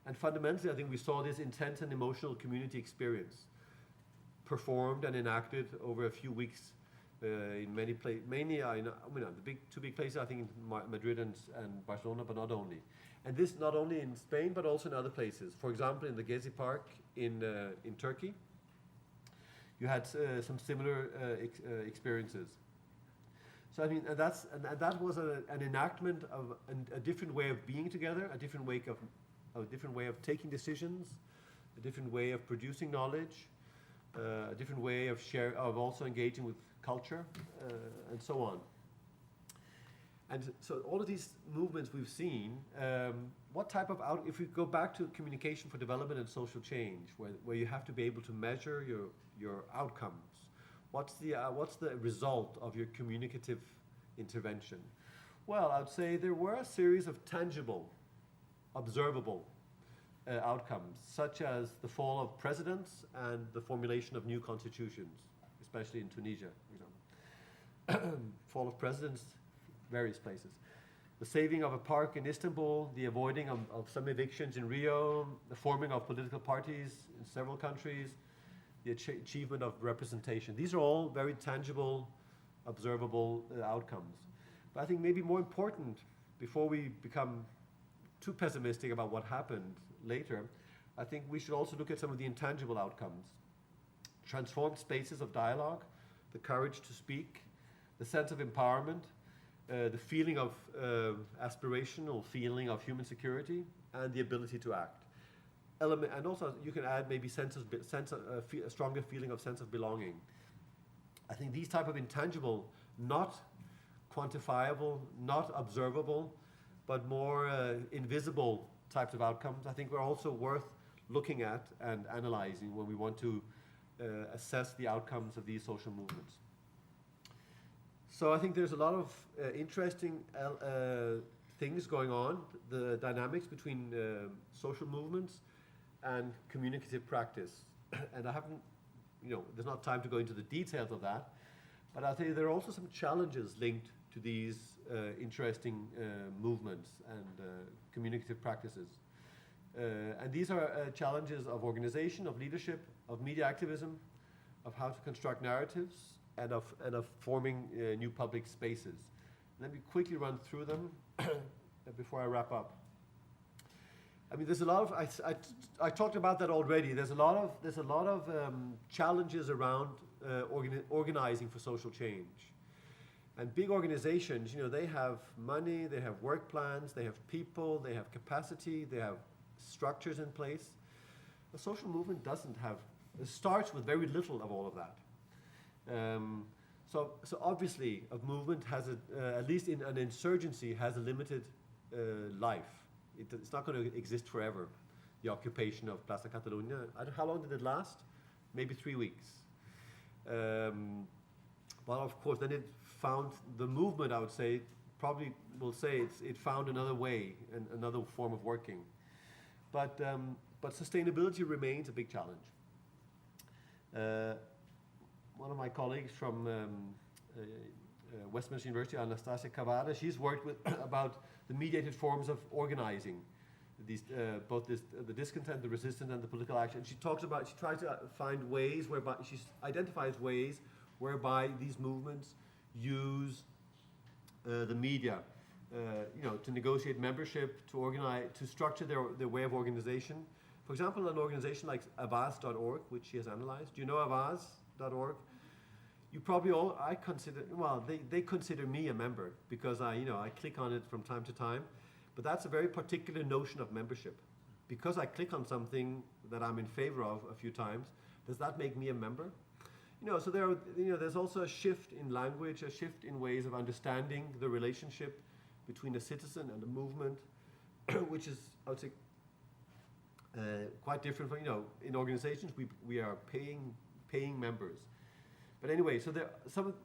And fundamentally, I think we saw this intense and emotional community experience performed and enacted over a few weeks in many places, mainly the two big places, I think, in Madrid and Barcelona, but not only. And this not only in Spain, but also in other places. For example, in the Gezi Park in Turkey, you had some similar experiences. So I mean, and that was an enactment of a different way of being together, a different way of taking decisions, a different way of producing knowledge, a different way of also engaging with culture, and so on. And so all of these movements we've seen, what type of if we go back to communication for development and social change, where you have to be able to measure your outcomes, what's the result of your communicative intervention? Well, I would say there were a series of tangible, observable outcomes, such as the fall of presidents and the formulation of new constitutions, especially in Tunisia, for example. Fall of presidents, various places. The saving of a park in Istanbul, the avoiding of some evictions in Rio, the forming of political parties in several countries, the achievement of representation. These are all very tangible, observable outcomes. But I think maybe more important, before we become too pessimistic about what happened later, I think we should also look at some of the intangible outcomes. Transformed spaces of dialogue, the courage to speak, the sense of empowerment, the feeling of aspirational feeling of human security, and the ability to act. And also you can add maybe a stronger feeling of sense of belonging. I think these type of intangible, not quantifiable, not observable, but more invisible types of outcomes, I think were also worth looking at and analyzing when we want to assess the outcomes of these social movements. So I think there's a lot of interesting things going on, the dynamics between social movements and communicative practice. And I haven't, there's not time to go into the details of that, but I'll tell you there are also some challenges linked to these interesting movements and communicative practices. And these are challenges of organization, of leadership, of media activism, of how to construct narratives, and of forming new public spaces. Let me quickly run through them before I wrap up. I mean, there's a lot of, I talked about that already. There's a lot of challenges around organizing for social change. And big organizations, they have money, they have work plans, they have people, they have capacity, they have structures in place. A social movement doesn't have, it starts with very little of all of that. So obviously a movement has at least in an insurgency, has a limited life. It's not going to exist forever, the occupation of Plaza Catalunya. How long did it last? Maybe 3 weeks. Well, of course, then it found the movement, I would say, probably will say it found another way and another form of working. But sustainability remains a big challenge. One of my colleagues from Westminster University, Anastasia Cavada, she's worked with about the mediated forms of organizing, these, both the discontent, the resistance, and the political action. She tries to find ways whereby, she identifies ways whereby these movements use the media, to negotiate membership, to organize, to structure their way of organization. For example, an organization like avaz.org, which she has analyzed. Do you know avaz.org? You probably all, they consider me a member because I click on it from time to time, but that's a very particular notion of membership. Because I click on something that I'm in favor of a few times, does that make me a member? So there's also a shift in language, a shift in ways of understanding the relationship between a citizen and a movement, which is, I would say, quite different from, in organizations we are paying members. But anyway, so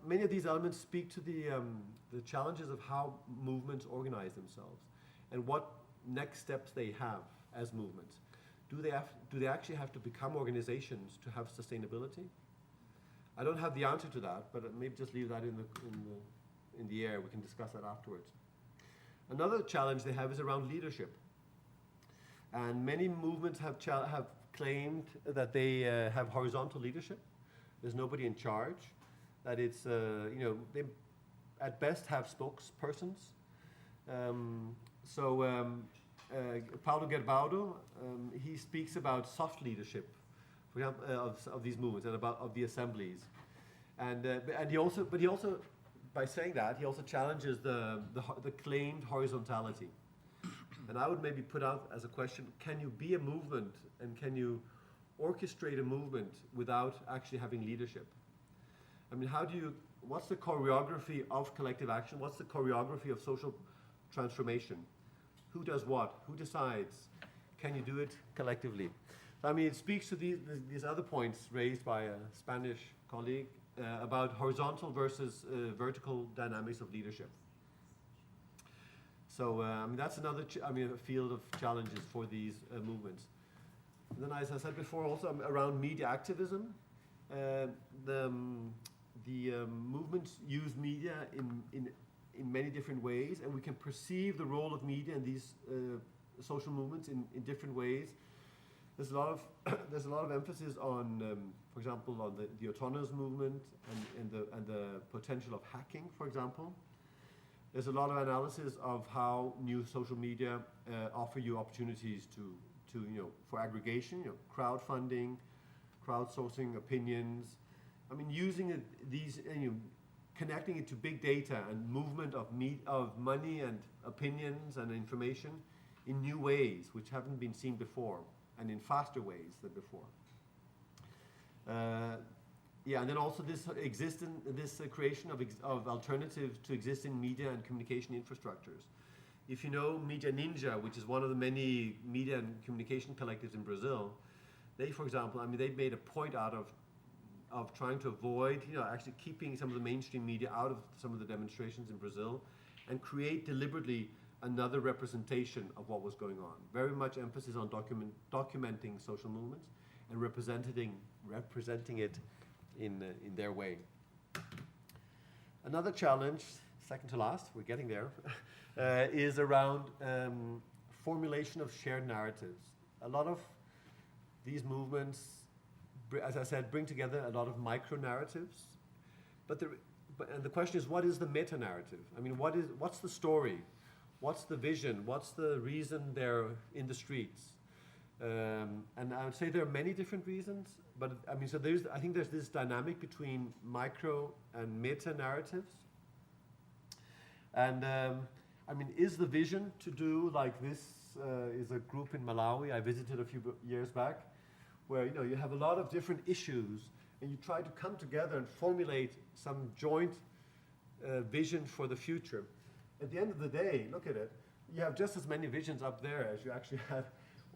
many of these elements speak to the challenges of how movements organize themselves and what next steps they have as movements. Do they actually have to become organizations to have sustainability? I don't have the answer to that, but maybe just leave that in the air. We can discuss that afterwards. Another challenge they have is around leadership. And many movements have claimed that they have horizontal leadership. There's nobody in charge. That it's, they at best have spokespersons. Paulo Gerbaudo, he speaks about soft leadership, for example, of these movements and of the assemblies. And he also, by saying that, he also challenges the claimed horizontality. And I would maybe put out as a question, can you be a movement and can you orchestrate a movement without actually having leadership? I mean, what's the choreography of collective action? What's the choreography of social transformation? Who does what? Who decides? Can you do it collectively? I mean, it speaks to these other points raised by a Spanish colleague about horizontal versus vertical dynamics of leadership. So I mean that's another a field of challenges for these movements. And then, as I said before, also around media activism, the movements use media in many different ways, and we can perceive the role of media in these social movements in different ways. There's a lot of emphasis on, for example, on the autonomous movement and the potential of hacking, for example. There's a lot of analysis of how new social media offer you opportunities to for aggregation, crowdfunding, crowdsourcing opinions. I mean, using these, connecting it to big data and movement of money and opinions and information in new ways, which haven't been seen before, and in faster ways than before. And then also this creation of alternatives to existing media and communication infrastructures. If you know Media Ninja, which is one of the many media and communication collectives in Brazil, they, for example, they've made a point out of trying to avoid, actually keeping some of the mainstream media out of some of the demonstrations in Brazil, and create deliberately another representation of what was going on. Very much emphasis on documenting social movements and representing it in their way. Another challenge, second to last, we're getting there, is around formulation of shared narratives. A lot of these movements, as I said, bring together a lot of micro-narratives, and the question is, what is the meta-narrative? I mean, what's the story? What's the vision? What's the reason they're in the streets? And I would say there are many different reasons, but I think there's this dynamic between micro and meta narratives. And is the vision to do like this? Is a group in Malawi I visited a few years back, where you have a lot of different issues, and you try to come together and formulate some joint vision for the future. At the end of the day, look at it. You have just as many visions up there as you actually have.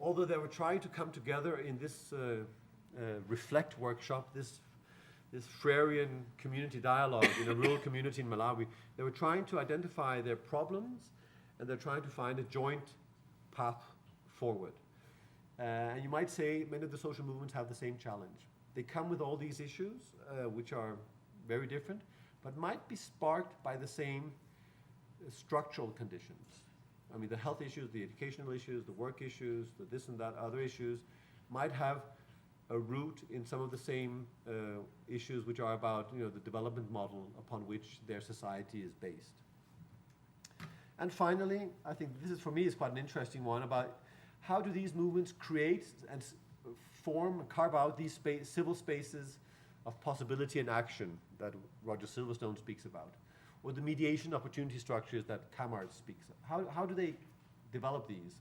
Although they were trying to come together in this reflect workshop, this Freirean community dialogue in a rural community in Malawi, they were trying to identify their problems, and they're trying to find a joint path forward. And you might say many of the social movements have the same challenge. They come with all these issues, which are very different, but might be sparked by the same structural conditions. I mean, the health issues, the educational issues, the work issues, the this and that other issues might have a root in some of the same issues which are about the development model upon which their society is based. And finally, I think this is, for me, is quite an interesting one about how do these movements create and carve out these civil spaces of possibility and action that Roger Silverstone speaks about, or the mediation opportunity structures that Kamart speaks of. How do they develop these?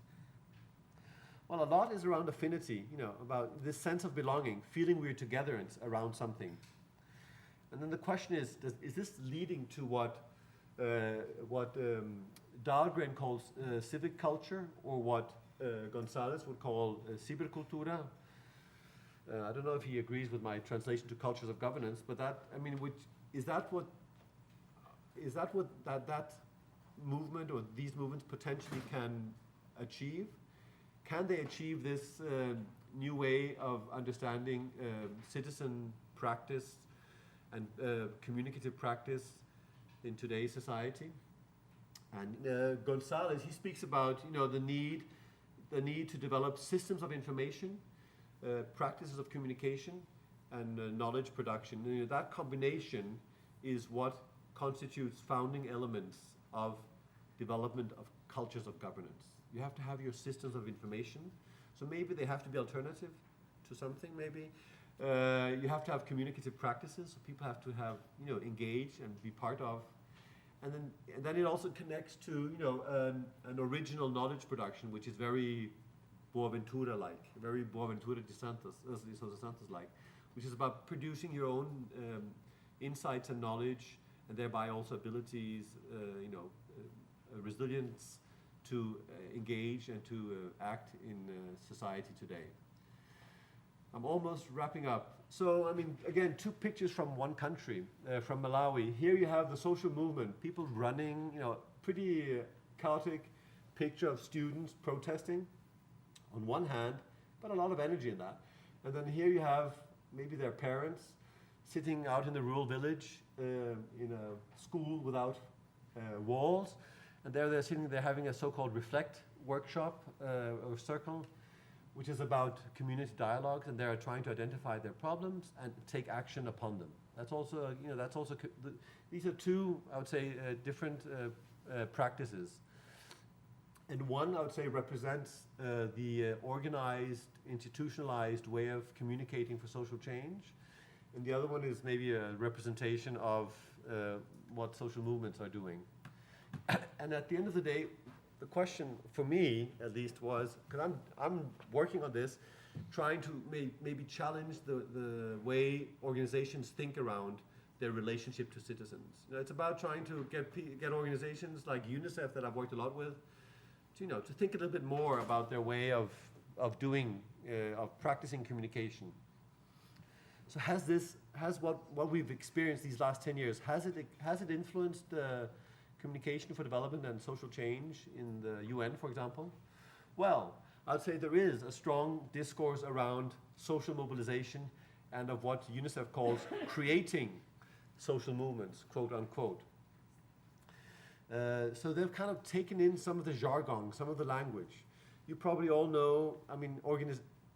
Well, a lot is around affinity, about this sense of belonging, feeling we're together around something. And then the question is this leading to what Dahlgren calls civic culture, or what Gonzalez would call cibercultura? I don't know if he agrees with my translation to cultures of governance, but that movement or these movements potentially can achieve? Can they achieve this new way of understanding citizen practice and communicative practice in today's society? And Gonzalez, he speaks about the need to develop systems of information, practices of communication, and knowledge production. That combination is what constitutes founding elements of development of cultures of governance. You have to have your systems of information, so maybe they have to be alternative to something. Maybe you have to have communicative practices, so people have to have engage and be part of, and then it also connects to an original knowledge production, which is very Boaventura-like, very Boaventura de Santos like, which is about producing your own insights and knowledge, and thereby also abilities, resilience to engage and to act in society today. I'm almost wrapping up. So, again, two pictures from one country, from Malawi. Here you have the social movement, people running, pretty chaotic picture of students protesting on one hand, but a lot of energy in that. And then here you have maybe their parents sitting out in the rural village in a school without walls, and there they're sitting there having a so-called reflect workshop or circle, which is about community dialogues, and they're trying to identify their problems and take action upon them. That's also, these are two, I would say, different practices. And one, I would say, represents the organized, institutionalized way of communicating for social change. And the other one is maybe a representation of what social movements are doing. And at the end of the day, the question for me, at least, was, because I'm working on this, trying to maybe challenge the way organizations think around their relationship to citizens. It's about trying to get organizations like UNICEF, that I've worked a lot with, to think a little bit more about their way of practicing communication. So has what we've experienced these last 10 years, has it influenced communication for development and social change in the UN, for example? Well, I'd say there is a strong discourse around social mobilization and of what UNICEF calls creating social movements, quote unquote. So they've kind of taken in some of the jargon, some of the language. You probably all know,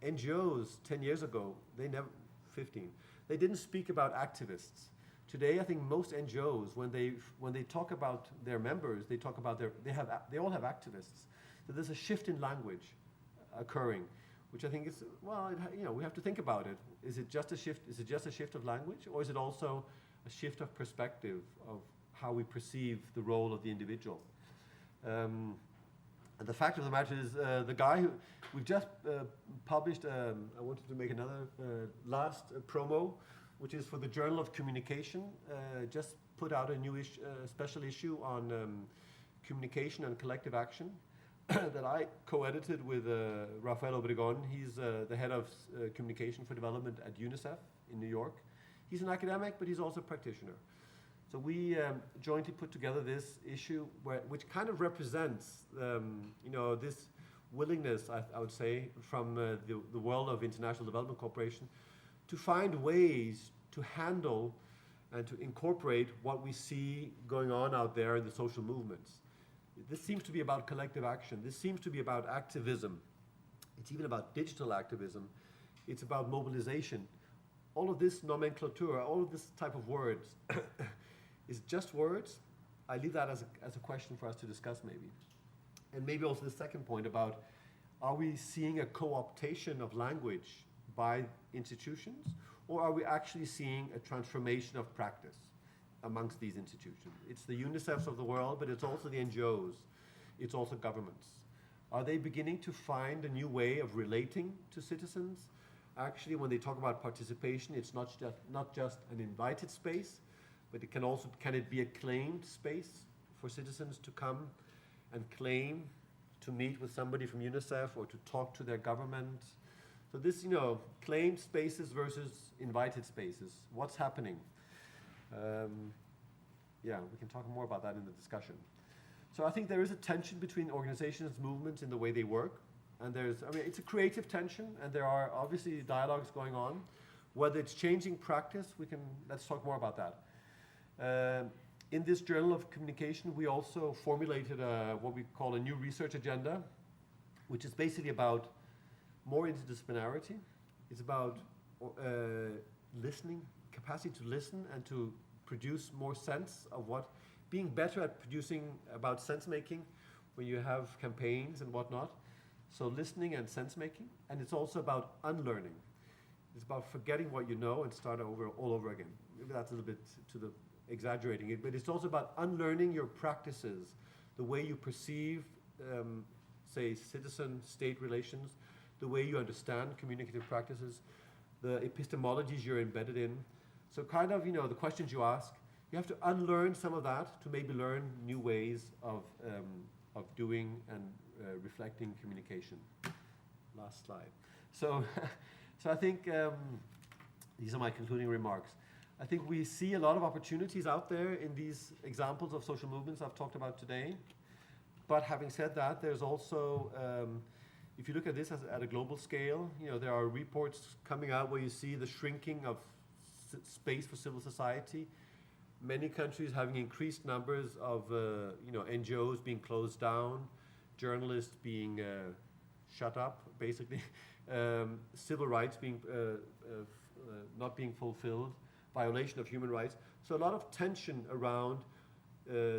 NGOs 10 years ago, 15, they didn't speak about activists. Today, I think most NGOs, when they talk about their members, they talk about they all have activists. So there's a shift in language occurring, which I think is, we have to think about it. Is it just a shift? Is it just a shift of language, or is it also a shift of perspective of how we perceive the role of the individual? And the fact of the matter is, the guy who we've just published, I wanted to make another last promo, which is for the Journal of Communication, just put out a new special issue on communication and collective action that I co-edited with Rafael Obregon. He's the head of communication for development at UNICEF in New York. He's an academic, but he's also a practitioner. So we jointly put together this issue, which kind of represents, this willingness, I would say, from the world of international development cooperation, to find ways to handle and to incorporate what we see going on out there in the social movements. This seems to be about collective action. This seems to be about activism. It's even about digital activism. It's about mobilization. All of this nomenclature, all of this type of words, is just words. I leave that as a question for us to discuss maybe. And maybe also the second point about, are we seeing a co-optation of language by institutions, or are we actually seeing a transformation of practice amongst these institutions? It's the UNICEFs of the world, but it's also the NGOs. It's also governments. Are they beginning to find a new way of relating to citizens? Actually, when they talk about participation, it's not just an invited space, but can it be a claimed space for citizens to come and claim to meet with somebody from UNICEF or to talk to their government? So this, claimed spaces versus invited spaces. What's happening? We can talk more about that in the discussion. So I think there is a tension between organizations, movements in the way they work. And it's a creative tension, and there are obviously dialogues going on. Whether it's changing practice, let's talk more about that. In this Journal of Communication, we also formulated what we call a new research agenda, which is basically about more interdisciplinarity. It's about listening, capacity to listen and to produce more sense of being better at producing about sense making when you have campaigns and whatnot. So listening and sense making, and it's also about unlearning. It's about forgetting what you know and start all over again. Maybe that's a little bit exaggerating it, but it's also about unlearning your practices, the way you perceive, say, citizen-state relations, the way you understand communicative practices, the epistemologies you're embedded in. So kind of, the questions you ask, you have to unlearn some of that to maybe learn new ways of doing and reflecting communication. Last slide. So I think these are my concluding remarks. I think we see a lot of opportunities out there in these examples of social movements I've talked about today, But having said that, there's also, if you look at this at a global scale, there are reports coming out where you see the shrinking of space for civil society. Many countries having increased numbers of NGOs being closed down, journalists being shut up, basically, civil rights being not being fulfilled, violation of human rights. So a lot of tension around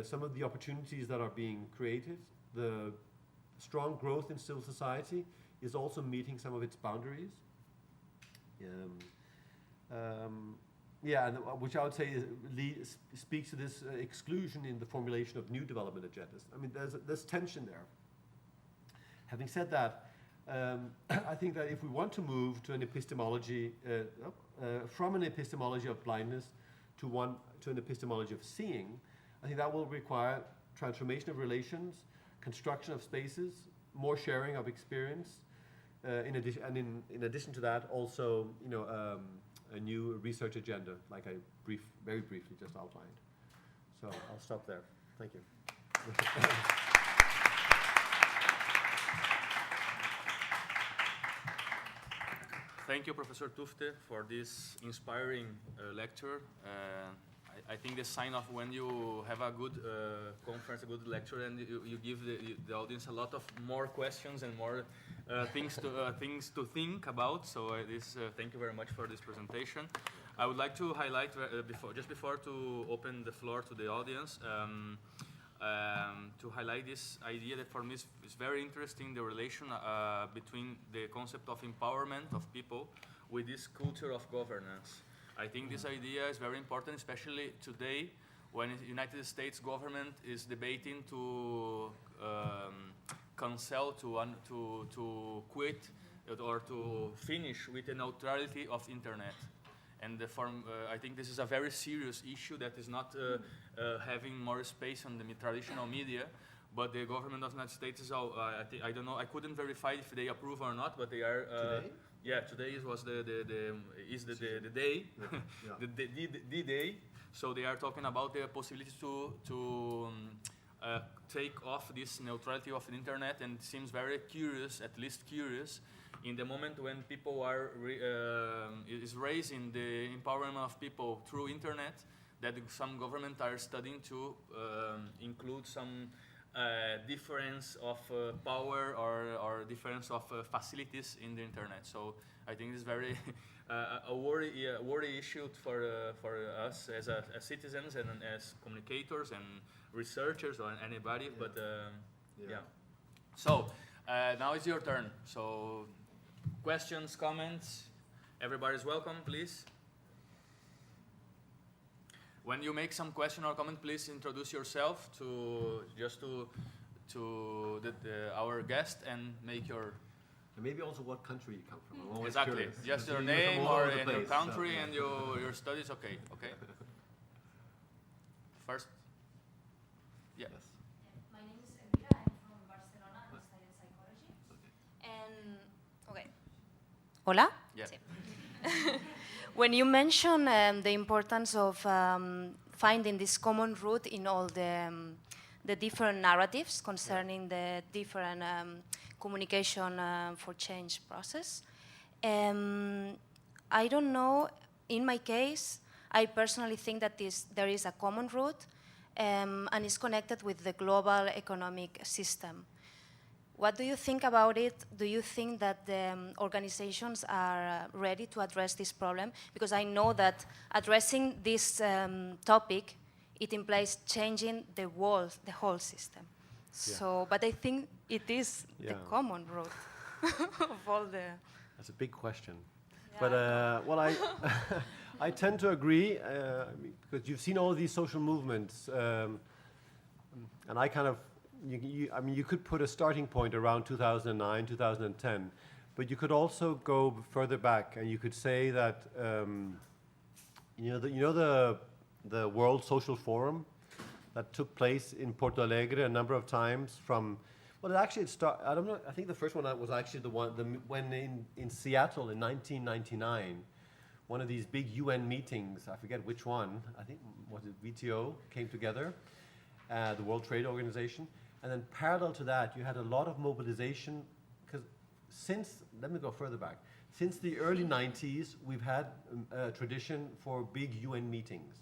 some of the opportunities that are being created. The strong growth in civil society is also meeting some of its boundaries. Which I would say speaks to this exclusion in the formulation of new development agendas. I mean, there's tension there. Having said that, I think that if we want to move to an epistemology, from an epistemology of blindness to an epistemology of seeing, I think that will require transformation of relations, construction of spaces, more sharing of experience. In addition to that, also a new research agenda, like I very briefly just outlined. So I'll stop there. Thank you. Thank you, Professor Tufte, for this inspiring lecture. I think the sign of when you have a good conference, a good lecture, and you give the audience a lot of more questions and more things to think about. So thank you very much for this presentation. I would like to highlight just before to open the floor to the audience, to highlight this idea that for me is very interesting, the relation between the concept of empowerment of people with this culture of governance. I think this idea is very important, especially today when the United States government is debating to cancel, to quit or to finish with the neutrality of internet. And I think this is a very serious issue that is not having more space on the traditional media, but the government of the United States is, I don't know, I couldn't verify if they approve or not, but they are. Today? Yeah, today was the day, yeah. the day. So they are talking about the possibility to take off this neutrality of the internet, and it seems very curious, at least curious, in the moment when people are is raising the empowerment of people through internet, that some government are studying to include some difference of power or difference of facilities in the internet. So I think it's very a worry issue for us as citizens and as communicators and researchers or anybody. Yeah. But yeah. So now it's your turn. So questions, comments, everybody's welcome, please. When you make some question or comment, please introduce yourself to our guest and make your... And maybe also what country you come from. I'm exactly. curious. Just your name or your country and your studies. Okay. Okay. First. Yeah. Yes. My name is Elvira. I'm from Barcelona. I studied psychology. Okay. And okay. Hola. Yeah. Sí. When you mention the importance of finding this common root in all the different narratives concerning the different communication for change process, I don't know, in my case, I personally think that there is a common root and is connected with the global economic system. What do you think about it? Do you think that the organizations are ready to address this problem? Because I know that addressing this topic, it implies changing the whole system. Yeah. So, but I think it is the common root of all the... That's a big question. Yeah. But, well, I tend to agree, because you've seen all of these social movements, and I kind of, I mean, you could put a starting point around 2009, 2010, but you could also go further back, and you could say that, the World Social Forum that took place in Porto Alegre a number of times from, well, actually it started, I don't know, I think the first one was actually when in Seattle in 1999, one of these big UN meetings, I forget which one, I think, was it WTO, came together, the World Trade Organization. And then parallel to that, you had a lot of mobilization, because let me go further back. Since the early 90s, we've had a tradition for big UN meetings.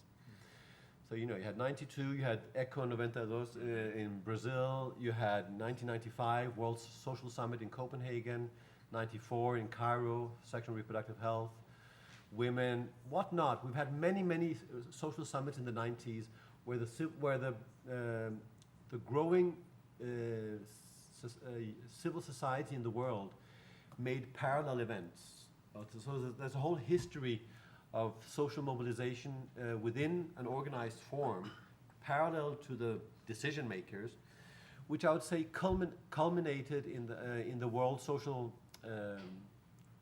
So, you had 92, you had Eco 92 in Brazil, you had 1995, World Social Summit in Copenhagen, 94 in Cairo, sexual and reproductive health, women, whatnot. We've had many, many social summits in the 90s where the growing civil society in the world made parallel events. So there's a whole history of social mobilization within an organized form, parallel to the decision makers, which I would say culminated in the World Social,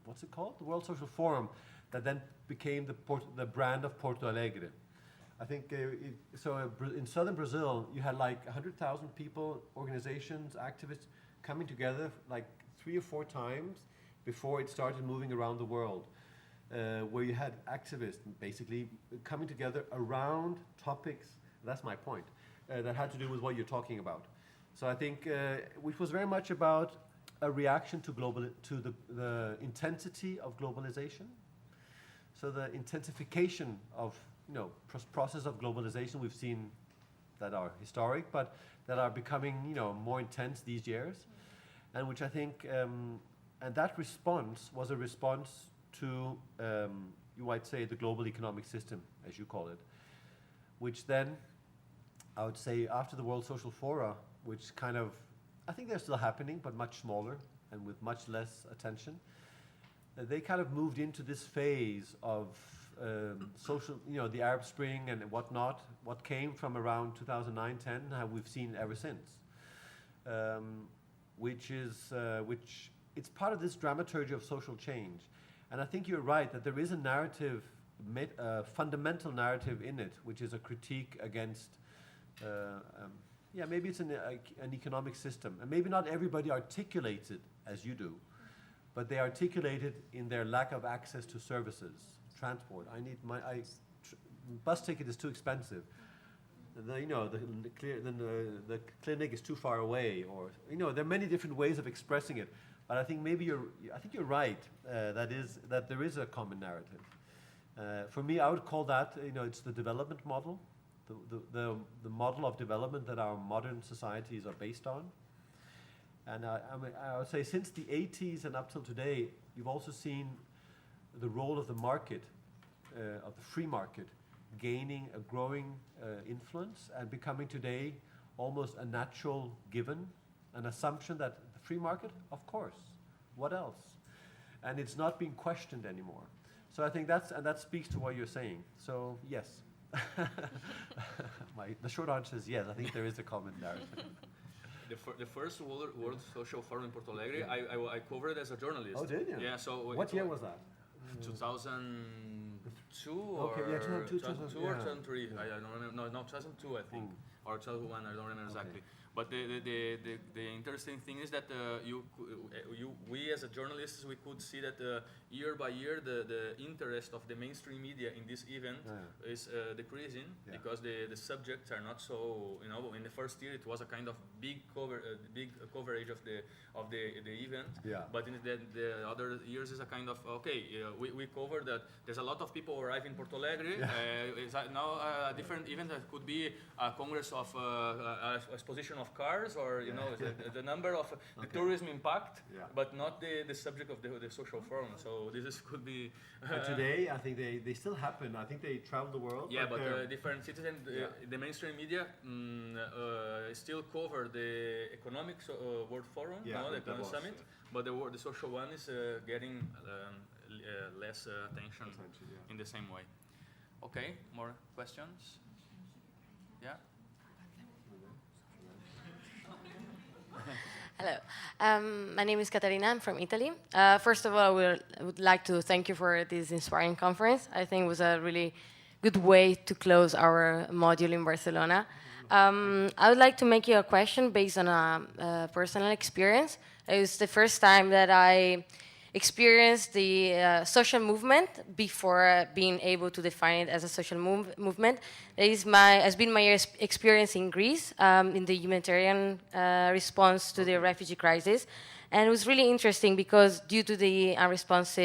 what's it called? The World Social Forum, that then became the brand of Porto Alegre. I think in southern Brazil, you had like 100,000 people, organizations, activists coming together like 3 or 4 times before it started moving around the world. Where you had activists basically coming together around topics, that's my point, that had to do with what you're talking about. So I think, which was very much about a reaction to the intensity of globalization. So the intensification of, process of globalization we've seen that are historic, but that are becoming, more intense these years. And which I think, and that response was a response to, you might say, the global economic system, as you call it, which then, I would say, after the World Social Fora, which kind of, I think they're still happening, but much smaller and with much less attention, they kind of moved into this phase of social, the Arab Spring and whatnot, what came from around 2009-10, how we've seen ever since, which it's part of this dramaturgy of social change. And I think you're right that there is a narrative, a fundamental narrative in it, which is a critique against, maybe it's an economic system. And maybe not everybody articulates it as you do, but they articulate it in their lack of access to services, transport. Bus ticket is too expensive. The clinic is too far away, or, there are many different ways of expressing it. But I think you're right. That there is a common narrative. For me, I would call that it's the development model, the model of development that our modern societies are based on. And I would say since the 80s and up till today, you've also seen the role of the market, of the free market, gaining a growing influence and becoming today almost a natural given, an assumption that the free market, of course, what else? And it's not being questioned anymore. So I think that speaks to what you're saying. So yes, the short answer is yes. I think there is a common narrative. The first World Social Forum in Porto Alegre, I covered as a journalist. Oh, did you? Yeah. So what year was that? 2002 okay, or 2002 or 2003. I don't remember. No, 2002 I think, or 2001. I don't remember exactly. But the interesting thing is that we as a journalists, we could see that year by year the interest of the mainstream media in this event is decreasing because the subjects are not so, in the first year it was a kind of big coverage of the event, but in the other years is a kind of, we covered that there's a lot of people arrive in Porto Alegre, it's now a different event that could be a congress of exposition of cars, or the number of the tourism impact, but not the subject of the social forum. So this could be. But today, I think they still happen. I think they travel the world. Yeah, but different citizens, the mainstream media still cover the economic World Forum, the economic summit, but the social one is getting less attention in the same way. Okay, more questions? Yeah. Hello, my name is Caterina, I'm from Italy. First of all, I would like to thank you for this inspiring conference. I think it was a really good way to close our module in Barcelona. I would like to make you a question based on a personal experience. It was the first time that I experienced the social movement before being able to define it as a social movement. Has been my experience in Greece in the humanitarian response to the refugee crisis. And it was really interesting because due to the unresponse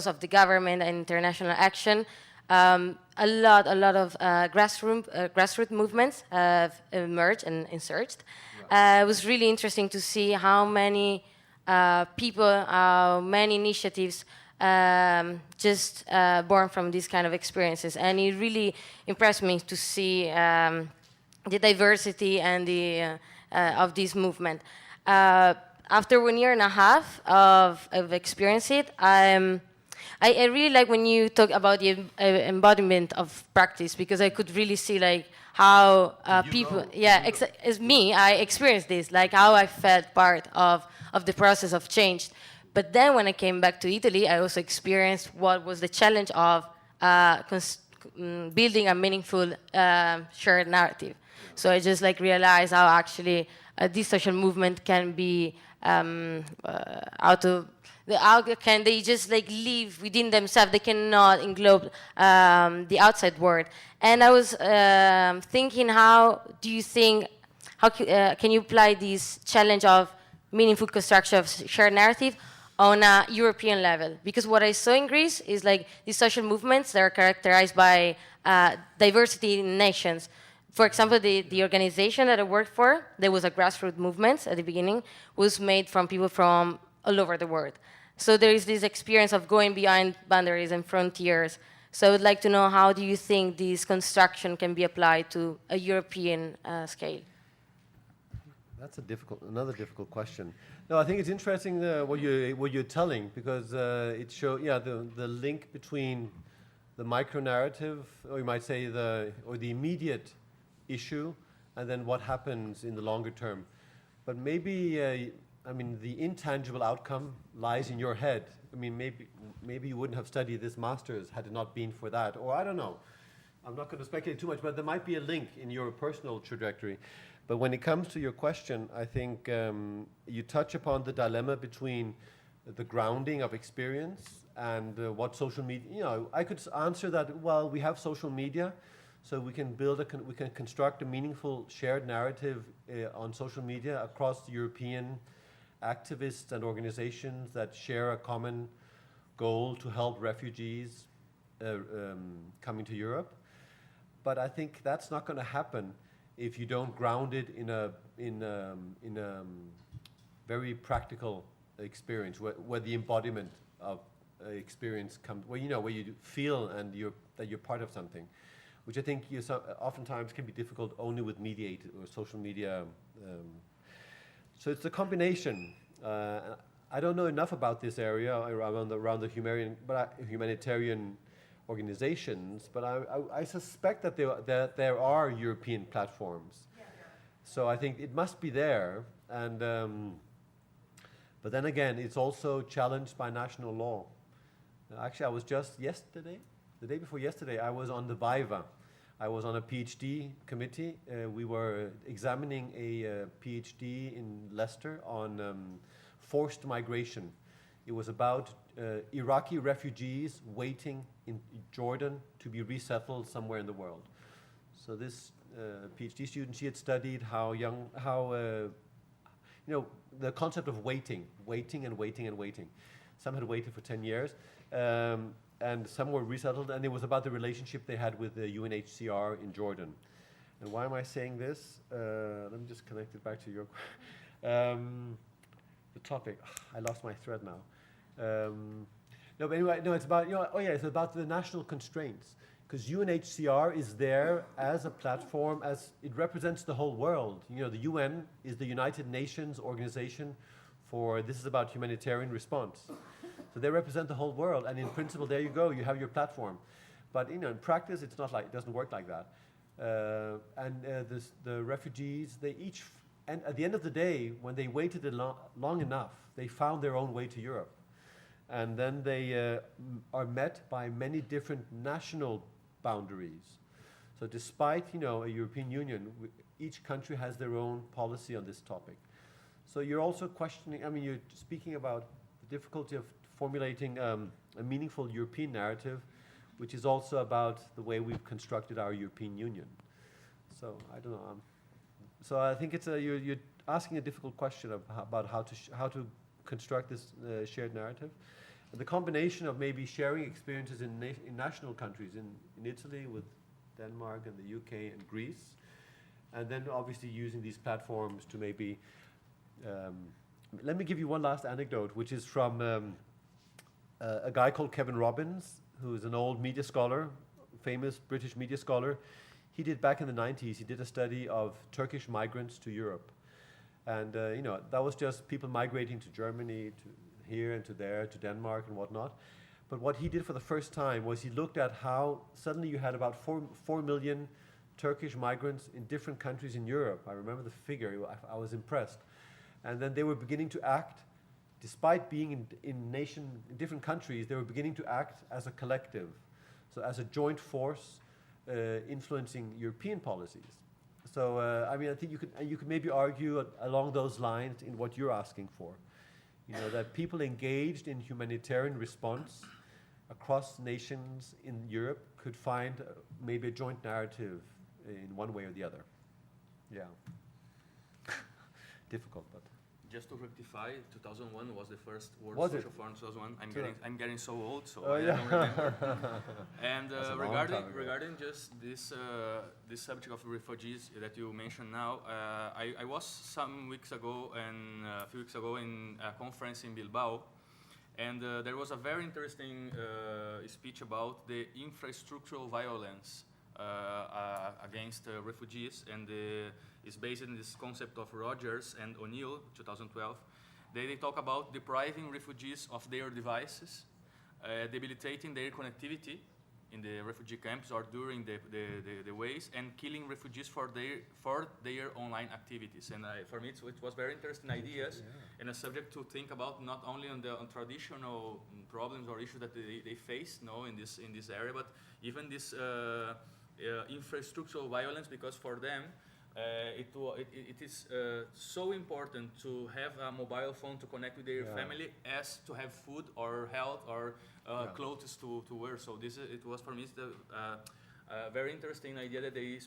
of the government and international action, a lot of grassroots movements have emerged and insurged. It was really interesting to see how many people, many initiatives just born from these kind of experiences. And it really impressed me to see the diversity and of this movement. After 1.5 years of experiencing it, I really like when you talk about the embodiment of practice, because I could really see like how people, as me, I experienced this, like how I felt part of the process of change. But then when I came back to Italy, I also experienced what was the challenge of building a meaningful shared narrative. So I just like realized how actually this social movement can be how can they just like live within themselves? They cannot englobe the outside world. And I was thinking, how do you think, can you apply this challenge of meaningful construction of shared narrative on a European level? Because what I saw in Greece is like these social movements that are characterized by diversity in nations. For example, the organization that I worked for, there was a grassroots movement at the beginning, was made from people from all over the world. So there is this experience of going beyond boundaries and frontiers. So I would like to know, how do you think this construction can be applied to a European scale? That's another difficult question. No, I think it's interesting what you're telling, because it shows, the link between the micro narrative, or you might say the immediate issue, and then what happens in the longer term. But maybe, I mean, the intangible outcome lies in your head. I mean, maybe you wouldn't have studied this master's had it not been for that, or I don't know. I'm not going to speculate too much, but there might be a link in your personal trajectory. But when it comes to your question, I think you touch upon the dilemma between the grounding of experience and what social media, you know, I could answer that, well, we have social media, so we can we can construct a meaningful shared narrative on social media across the European activists and organizations that share a common goal to help refugees coming to Europe. But I think that's not going to happen if you don't ground it in a very practical experience, where the embodiment of experience comes, where you feel and that you're part of something, which I think oftentimes can be difficult only with mediated or social media. So it's a combination. I don't know enough about this area around the humanitarian organizations, but I suspect that there are European platforms. So I think it must be there, and but then again, it's also challenged by national law. Actually, I was just the day before yesterday, I was on the Viva. I was on a PhD committee. We were examining a PhD in Leicester on forced migration. It was about Iraqi refugees waiting in Jordan to be resettled somewhere in the world. So this PhD student, she had studied the concept of waiting. Some had waited for 10 years, and some were resettled, and it was about the relationship they had with the UNHCR in Jordan. And why am I saying this? Let me just connect it back to your the topic. I lost my thread now. No, but anyway, no, it's about, it's about the national constraints, because UNHCR is there as a platform, as it represents the whole world. You know, the UN is the United Nations organization this is about humanitarian response. So they represent the whole world, and in principle, there you go, you have your platform. But in practice, it doesn't work like that. The refugees, and at the end of the day, when they waited long enough, they found their own way to Europe. And then they are met by many different national boundaries. So despite, a European Union, each country has their own policy on this topic. So you're also questioning, you're speaking about the difficulty of formulating a meaningful European narrative, which is also about the way we've constructed our European Union. So I don't know. So I think it's you're asking a difficult question about how to construct this shared narrative. And the combination of maybe sharing experiences in national countries, in Italy with Denmark and the UK and Greece, and then obviously using these platforms to maybe. Let me give you one last anecdote, which is from a guy called Kevin Robbins, who is an old media scholar, famous British media scholar. He did back in the 90s, he did a study of Turkish migrants to Europe. And that was just people migrating to Germany, to here and to there, to Denmark and whatnot. But what he did for the first time was he looked at how suddenly you had about 4 million Turkish migrants in different countries in Europe. I remember the figure, I was impressed. And then they were beginning to act, despite being in different countries, they were beginning to act as a collective. So as a joint force influencing European policies. So, I mean, I think you could maybe argue along those lines in what you're asking for. That people engaged in humanitarian response across nations in Europe could find maybe a joint narrative in one way or the other. Yeah. Difficult, but. Just to rectify, 2001 was the first World Was Social it? Forum. 2001. I'm getting so old, so Oh, I yeah. don't remember. And That's a long time ago. regarding just this subject of refugees that you mentioned now, I was some weeks ago and a few weeks ago in a conference in Bilbao, and there was a very interesting speech about the infrastructural violence against refugees, and is based on this concept of Rogers and O'Neill, 2012. They talk about depriving refugees of their devices, debilitating their connectivity in the refugee camps or during the ways, and killing refugees for their online activities. And for me, it was very interesting ideas and a subject to think about, not only on traditional problems or issues that they face in this area, but even this infrastructural violence, because for them it is so important to have a mobile phone to connect with their family as to have food or health or clothes to wear. So it was for me a very interesting idea that they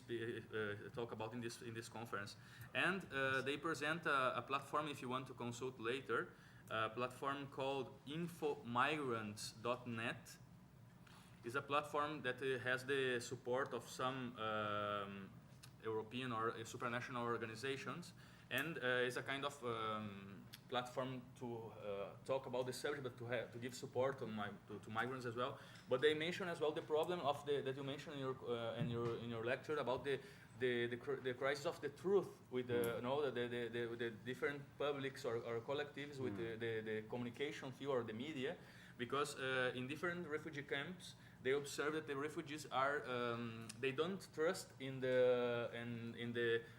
talk about in this conference. And they present a platform, if you want to consult later, a platform called infomigrants.net. It's a platform that has the support of some European or supranational organizations, and is a kind of platform to talk about the subject, but to give support to migrants as well. But they mention as well the problem of that you mentioned in your lecture about the crisis of the truth with the different publics or collectives with the communication field or the media, because in different refugee camps they observe that the refugees are they don't trust in the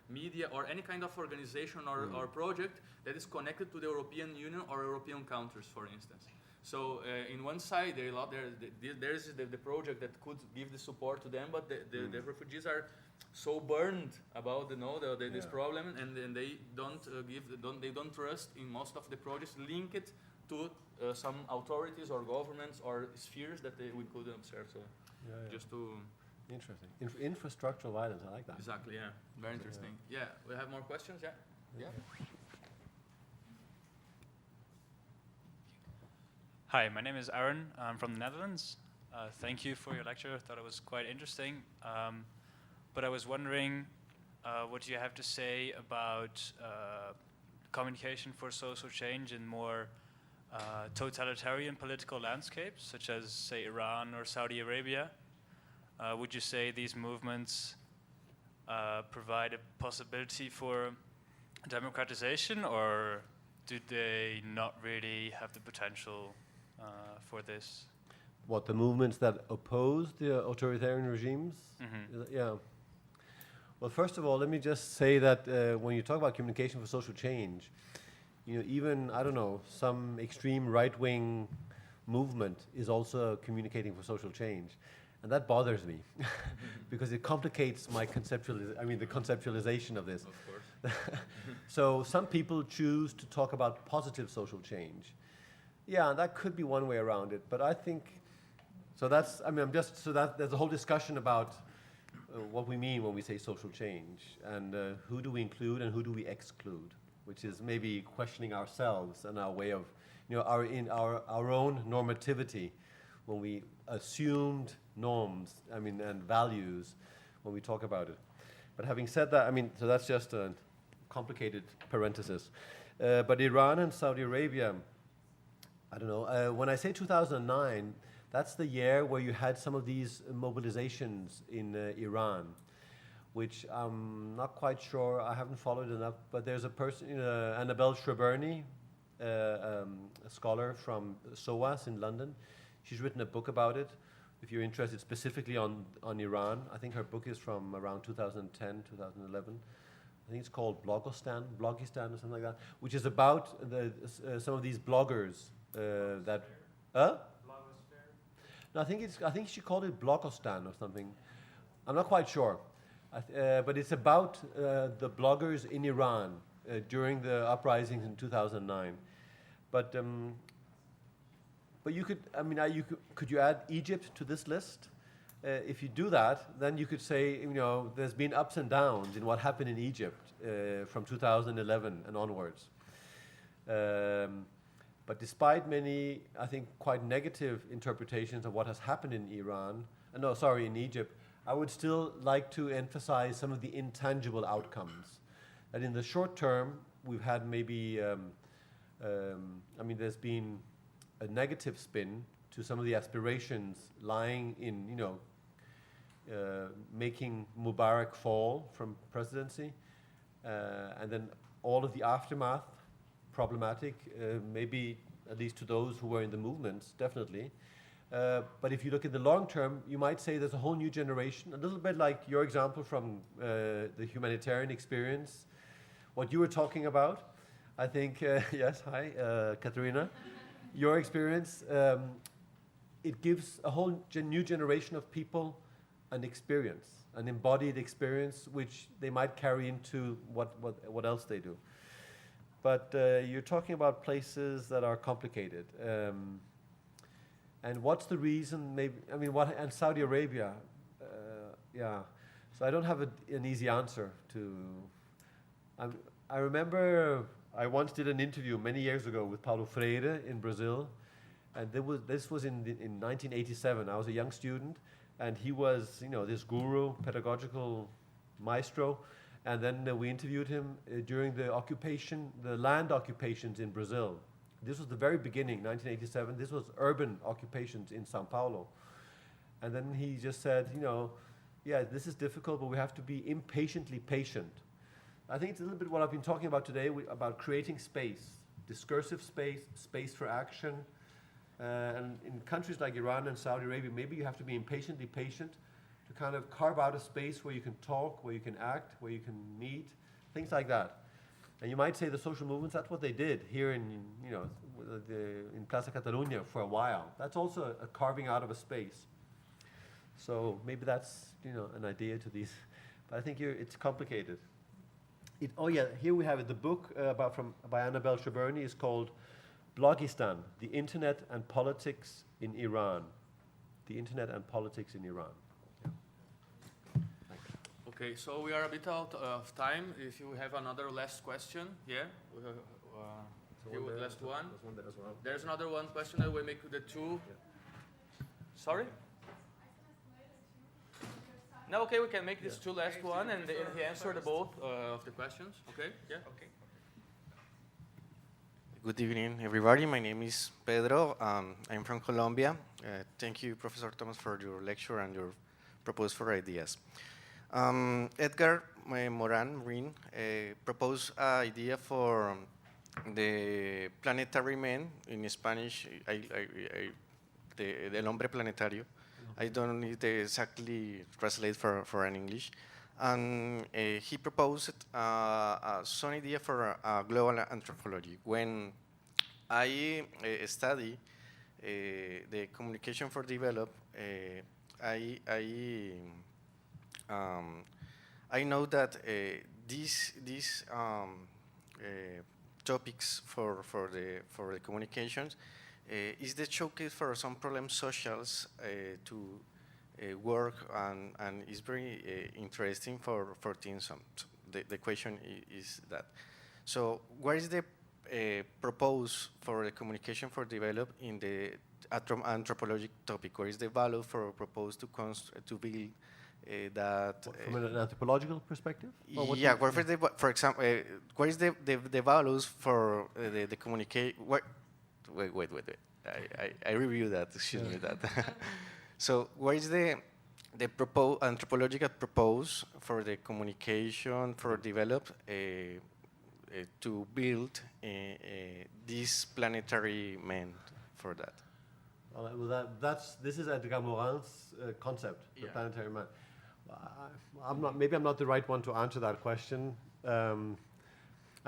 media or any kind of organization or project that is connected to the European Union or European countries, for instance. So in one side there is the project that could give the support to them, but the refugees are so burned about this problem, and they don't trust in most of the projects linked to some authorities or governments or spheres that we could observe. So just to... Interesting. Infrastructural violence, I like that. Exactly, yeah. Very interesting. Yeah, we have more questions, yeah? Yeah. Hi, my name is Aaron. I'm from the Netherlands. Thank you for your lecture. I thought it was quite interesting. But I was wondering what you have to say about communication for social change in more totalitarian political landscapes, such as, say, Iran or Saudi Arabia. Would you say these movements provide a possibility for democratization, or do they not really have the potential for this? What, the movements that oppose the authoritarian regimes? Mm-hmm. Yeah. Well, first of all, let me just say that when you talk about communication for social change, even, I don't know, some extreme right-wing movement is also communicating for social change. And that bothers me because it complicates my the conceptualization of this. Of course. So some people choose to talk about positive social change. Yeah, that could be one way around it, but I think, so that's, I mean, there's a whole discussion about what we mean when we say social change, and who do we include and who do we exclude, which is maybe questioning ourselves and our way of, our own normativity when we assumed norms, and values when we talk about it. But having said that, so that's just a complicated parenthesis. But Iran and Saudi Arabia, I don't know, when I say 2009, that's the year where you had some of these mobilizations in Iran, which I'm not quite sure, I haven't followed enough, but there's a person, Annabelle Shreberny, a scholar from SOAS in London. She's written a book about it. If you're interested specifically on Iran, I think her book is from around 2010, 2011. I think it's called Blogistan or something like that, which is about some of these bloggers that. No, I think she called it Blogostan or something. I'm not quite sure, but it's about the bloggers in Iran during the uprisings in 2009. But you could, could you add Egypt to this list? If you do that, then you could say, there's been ups and downs in what happened in Egypt from 2011 and onwards. But despite many, I think, quite negative interpretations of what has happened in in Egypt, I would still like to emphasize some of the intangible outcomes. That in the short term, we've had maybe, there's been a negative spin to some of the aspirations lying in, making Mubarak fall from presidency, and then all of the aftermath, problematic, maybe at least to those who were in the movements, definitely. But if you look at the long term, you might say there's a whole new generation, a little bit like your example from the humanitarian experience, what you were talking about. I think, yes, hi, Katerina. Your experience, it gives a whole new generation of people an experience, an embodied experience, which they might carry into what else they do. But you're talking about places that are complicated. And what's the reason? And Saudi Arabia, yeah. So I don't have an easy answer to. I remember I once did an interview many years ago with Paulo Freire in Brazil, and this was in 1987. I was a young student, and he was, this guru, pedagogical maestro. And then we interviewed him during the land occupations in Brazil. This was the very beginning, 1987. This was urban occupations in Sao Paulo. And then he just said, yeah, this is difficult, but we have to be impatiently patient. I think it's a little bit what I've been talking about today, about creating space, discursive space, space for action. And in countries like Iran and Saudi Arabia, maybe you have to be impatiently patient to kind of carve out a space where you can talk, where you can act, where you can meet, things like that. And you might say the social movements, that's what they did here in Plaza Catalunya for a while. That's also a carving out of a space. So maybe that's, an idea to these. But I think it's complicated. Here we have it. The book by Annabelle Shreberny is called Blogistan, The Internet and Politics in Iran. The Internet and Politics in Iran. Okay, so we are a bit out of time. If you have another last question, yeah? Here with last one. There's one there as well. There's another one question that we make the two. Yeah. Sorry? No, okay, we can make these two last one and he answered both of the questions. Okay, yeah? Okay. Good evening, everybody. My name is Pedro. I'm from Colombia. Thank you, Professor Thomas, for your lecture and your proposed for ideas. Edgar Morin proposed an idea for the planetary man, in Spanish, el hombre planetario. I don't need to exactly translate for an English. And he proposed some idea for global anthropology. When I study the communication for develop, I know that these topics for the communications is the showcase for some problem socials to work and is very interesting for teens. So the question is that. So what is the propose for the communication for develop in the anthropologic topic? What is the value for propose to build that? From an anthropological perspective? Yeah, for example, what is the values for the communicate? Wait. I review that. Excuse me that. So, what is the anthropological propose for the communication for develop to build this planetary man for that? Well, this is Edgar Morin's concept, the planetary man. Maybe I'm not the right one to answer that question. I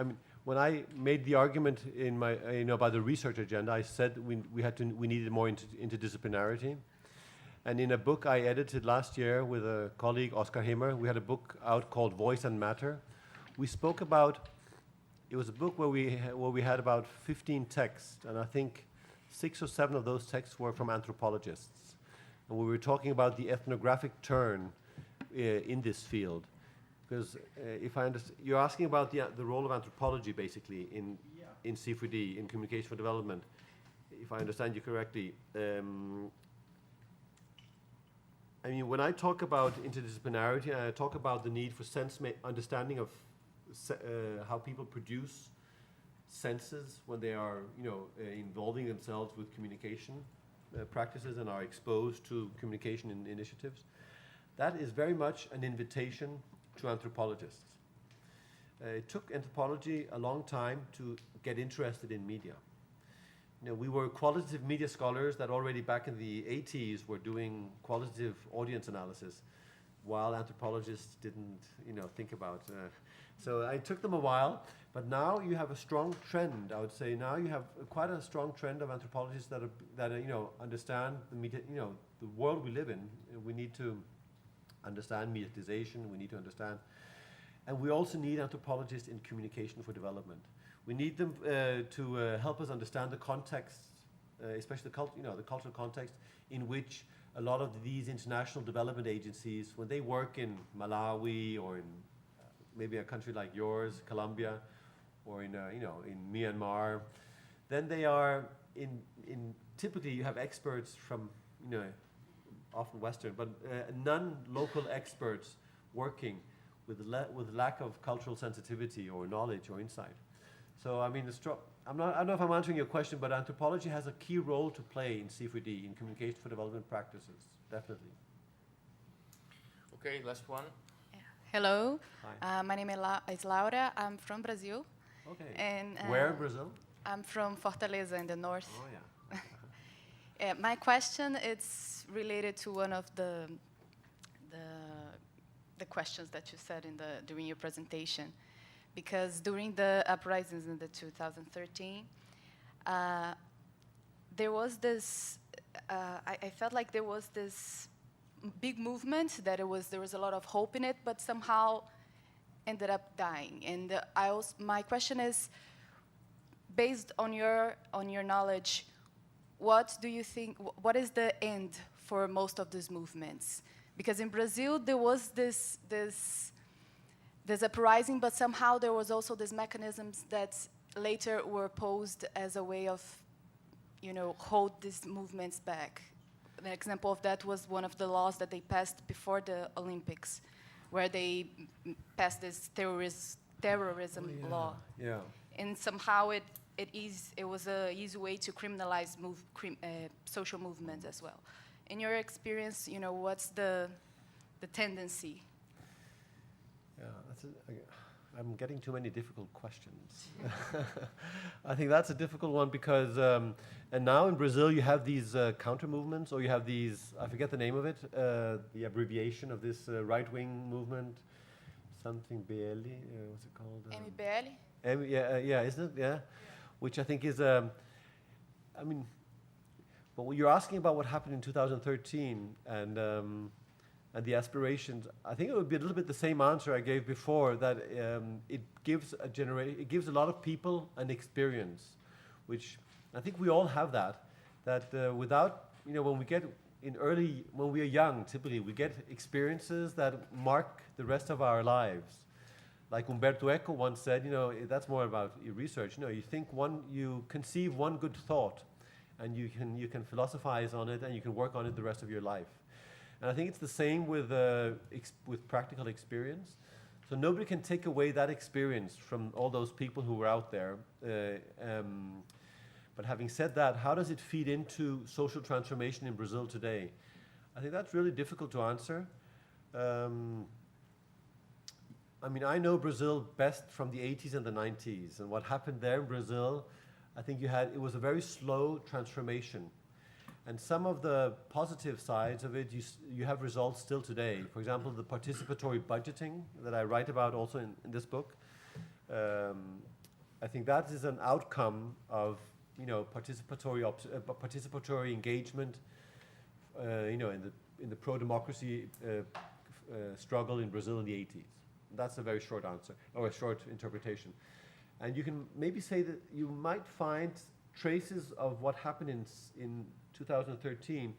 mean, when I made the argument in my, about the research agenda, I said we needed more interdisciplinarity. And in a book I edited last year with a colleague, Oscar Hamer, we had a book out called Voice and Matter. We spoke about, it was a book where we had about 15 texts, and I think 6 or 7 of those texts were from anthropologists. And we were talking about the ethnographic turn in this field. Because if I understand, you're asking about the role of anthropology, basically, in C4D, in communication for development, if I understand you correctly. I mean, when I talk about interdisciplinarity, I talk about the need for understanding of how people produce senses when they are, involving themselves with communication practices and are exposed to communication initiatives. That is very much an invitation to anthropologists. It took anthropology a long time to get interested in media. We were qualitative media scholars that already back in the 80s were doing qualitative audience analysis, while anthropologists didn't, think about. So it took them a while, but now you have a strong trend. I would say now you have quite a strong trend of anthropologists that understand the media, the world we live in. We need to understand mediatization. We need to understand, and we also need anthropologists in communication for development. We need them to help us understand the context, especially the cultural context in which a lot of these international development agencies, when they work in Malawi or in maybe a country like yours, Colombia, or in Myanmar, then they are typically you have experts from often Western, but non-local experts working with lack of cultural sensitivity or knowledge or insight. So I mean, I don't know if I'm answering your question, but anthropology has a key role to play in C4D, in communication for development practices, definitely. Okay, last one. Yeah. Hello, Hi. my name is Laura. I'm from Brazil. Okay. And where in Brazil? I'm from Fortaleza in the north. Oh yeah. My question is related to one of the questions that you said during your presentation. Because during the uprisings in the 2013, there was this, I felt like there was this big movement that there was a lot of hope in it, but somehow ended up dying. And my question is, based on your knowledge, what do you think, what is the end for most of these movements? Because in Brazil, there was this uprising, but somehow there was also these mechanisms that later were posed as a way of, hold these movements back. An example of that was one of the laws that they passed before the Olympics, where they passed this terrorism law. Yeah. And somehow it was an easy way to criminalize social movements as well. In your experience, what's the tendency? Yeah, I'm getting too many difficult questions. I think that's a difficult one because, and now in Brazil you have these counter movements, or you have these, I forget the name of it, the abbreviation of this right-wing movement, something BL, what's it called? MBL? Yeah, isn't it? Yeah, which I think is, I mean, but when you're asking about what happened in 2013 and the aspirations, I think it would be a little bit the same answer I gave before, that it gives a lot of people an experience, which I think we all have that. that without, when we are young, typically we get experiences that mark the rest of our lives. Like Umberto Eco once said, that's more about your research. You conceive one good thought, and you can philosophize on it, and you can work on it the rest of your life. And I think it's the same with practical experience. So nobody can take away that experience from all those people who were out there. But having said that, how does it feed into social transformation in Brazil today? I think that's really difficult to answer. I know Brazil best from the 80s and the 90s. And what happened there in Brazil, I think it was a very slow transformation. And some of the positive sides of it, you have results still today. For example, the participatory budgeting that I write about also in this book. I think that is an outcome of participatory engagement, in the pro-democracy struggle in Brazil in the 80s. That's a very short answer, or a short interpretation. And you can maybe say that you might find traces of what happened in 2013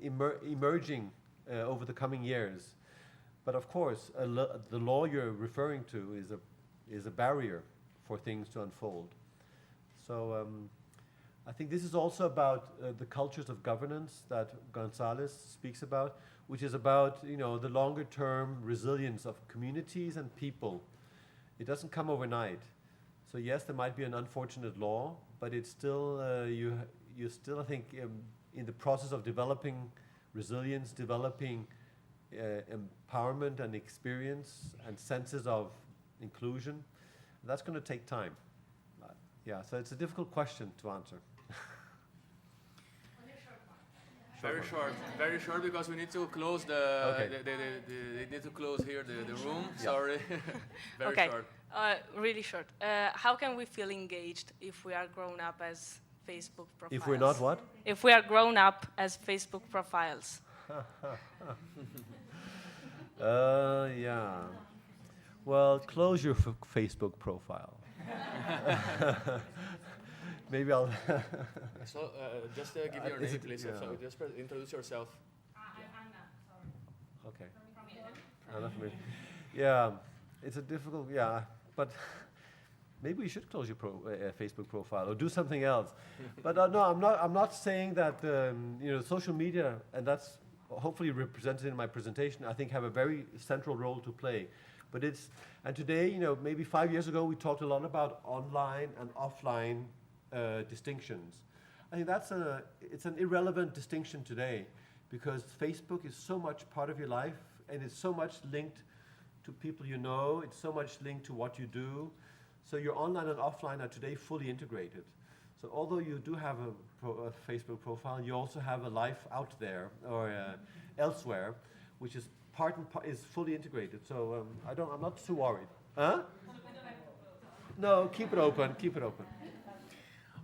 emerging over the coming years. But of course, the law you're referring to is a barrier for things to unfold. So I think this is also about the cultures of governance that Gonzalez speaks about, which is about the longer-term resilience of communities and people. It doesn't come overnight. So yes, there might be an unfortunate law, but it's still you're still, I think, in the process of developing resilience, developing empowerment and experience and senses of inclusion. That's going to take time. Yeah, so it's a difficult question to answer. Very short, because we need to close they need to close here the room. Yeah. Sorry, very short. Really short. How can we feel engaged if we are grown up as Facebook profiles? If we're not what? If we are grown up as Facebook profiles. Yeah. Well, close your Facebook profile. Maybe I'll. So, just give your name, please. Yeah. So just introduce yourself. I'm Anna, sorry. Okay. Anna from Italy. Yeah, it's a difficult. Yeah, but maybe you should close your Facebook profile or do something else. But no, I'm not saying that social media, and that's hopefully represented in my presentation, I think have a very central role to play. But and today, maybe 5 years ago, we talked a lot about online and offline distinctions. I think it's an irrelevant distinction today, because Facebook is so much part of your life, and it's so much linked to people it's so much linked to what you do. So your online and offline are today fully integrated. So although you do have a Facebook profile, you also have a life out there or elsewhere, which is is fully integrated. So I'm not too worried. Huh? No, keep it open. Keep it open.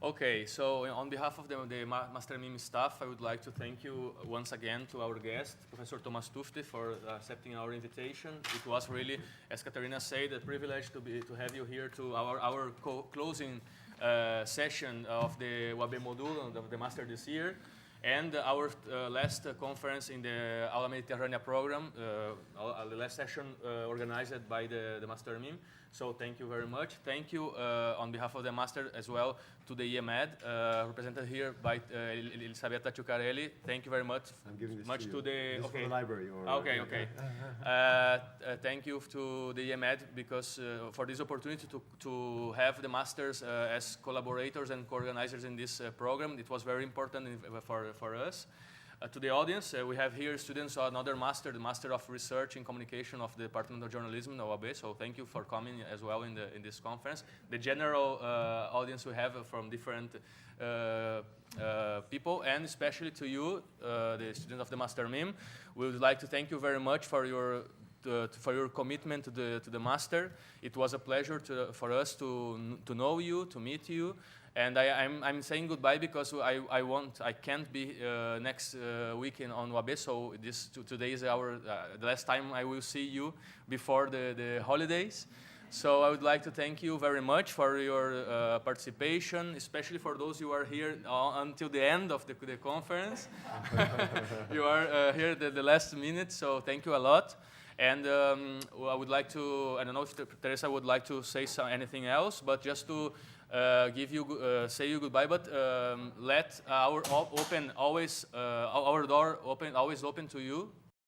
Okay, so on behalf of the Master MIM staff, I would like to thank you once again to our guest, Professor Thomas Tufte, for accepting our invitation. It was really, as Katarina said, a privilege to have you here to our closing session of the UAB module of the Master this year, and our last conference in the Aula Mediterrània program, the last session organized by the Master MIM. So thank you very much. Thank you on behalf of the Master as well to the IEMed, represented here by Elisabetta Ciucarelli. Thank you very much. I'm giving this to you. The this for the library. Okay. Thank you to the IEMed because for this opportunity to have the Masters as collaborators and co-organizers in this program. It was very important for us. To the audience, we have here students of another master, the Master of Research in Communication of the Department of Journalism in UAB. So thank you for coming as well in this conference. The general audience we have from different people, and especially to you, the students of the Master MIM. We would like to thank you very much for your commitment to the Master. It was a pleasure for us to know you, to meet you. And I'm saying goodbye because I can't be next weekend on UAB, so today is the last time I will see you before the holidays. So I would like to thank you very much for your participation, especially for those who are here until the end of the conference. You are here at the last minute, so thank you a lot. And I would like to, I don't know if Teresa would like to say anything else, but just to say you goodbye, but let our door always open to you.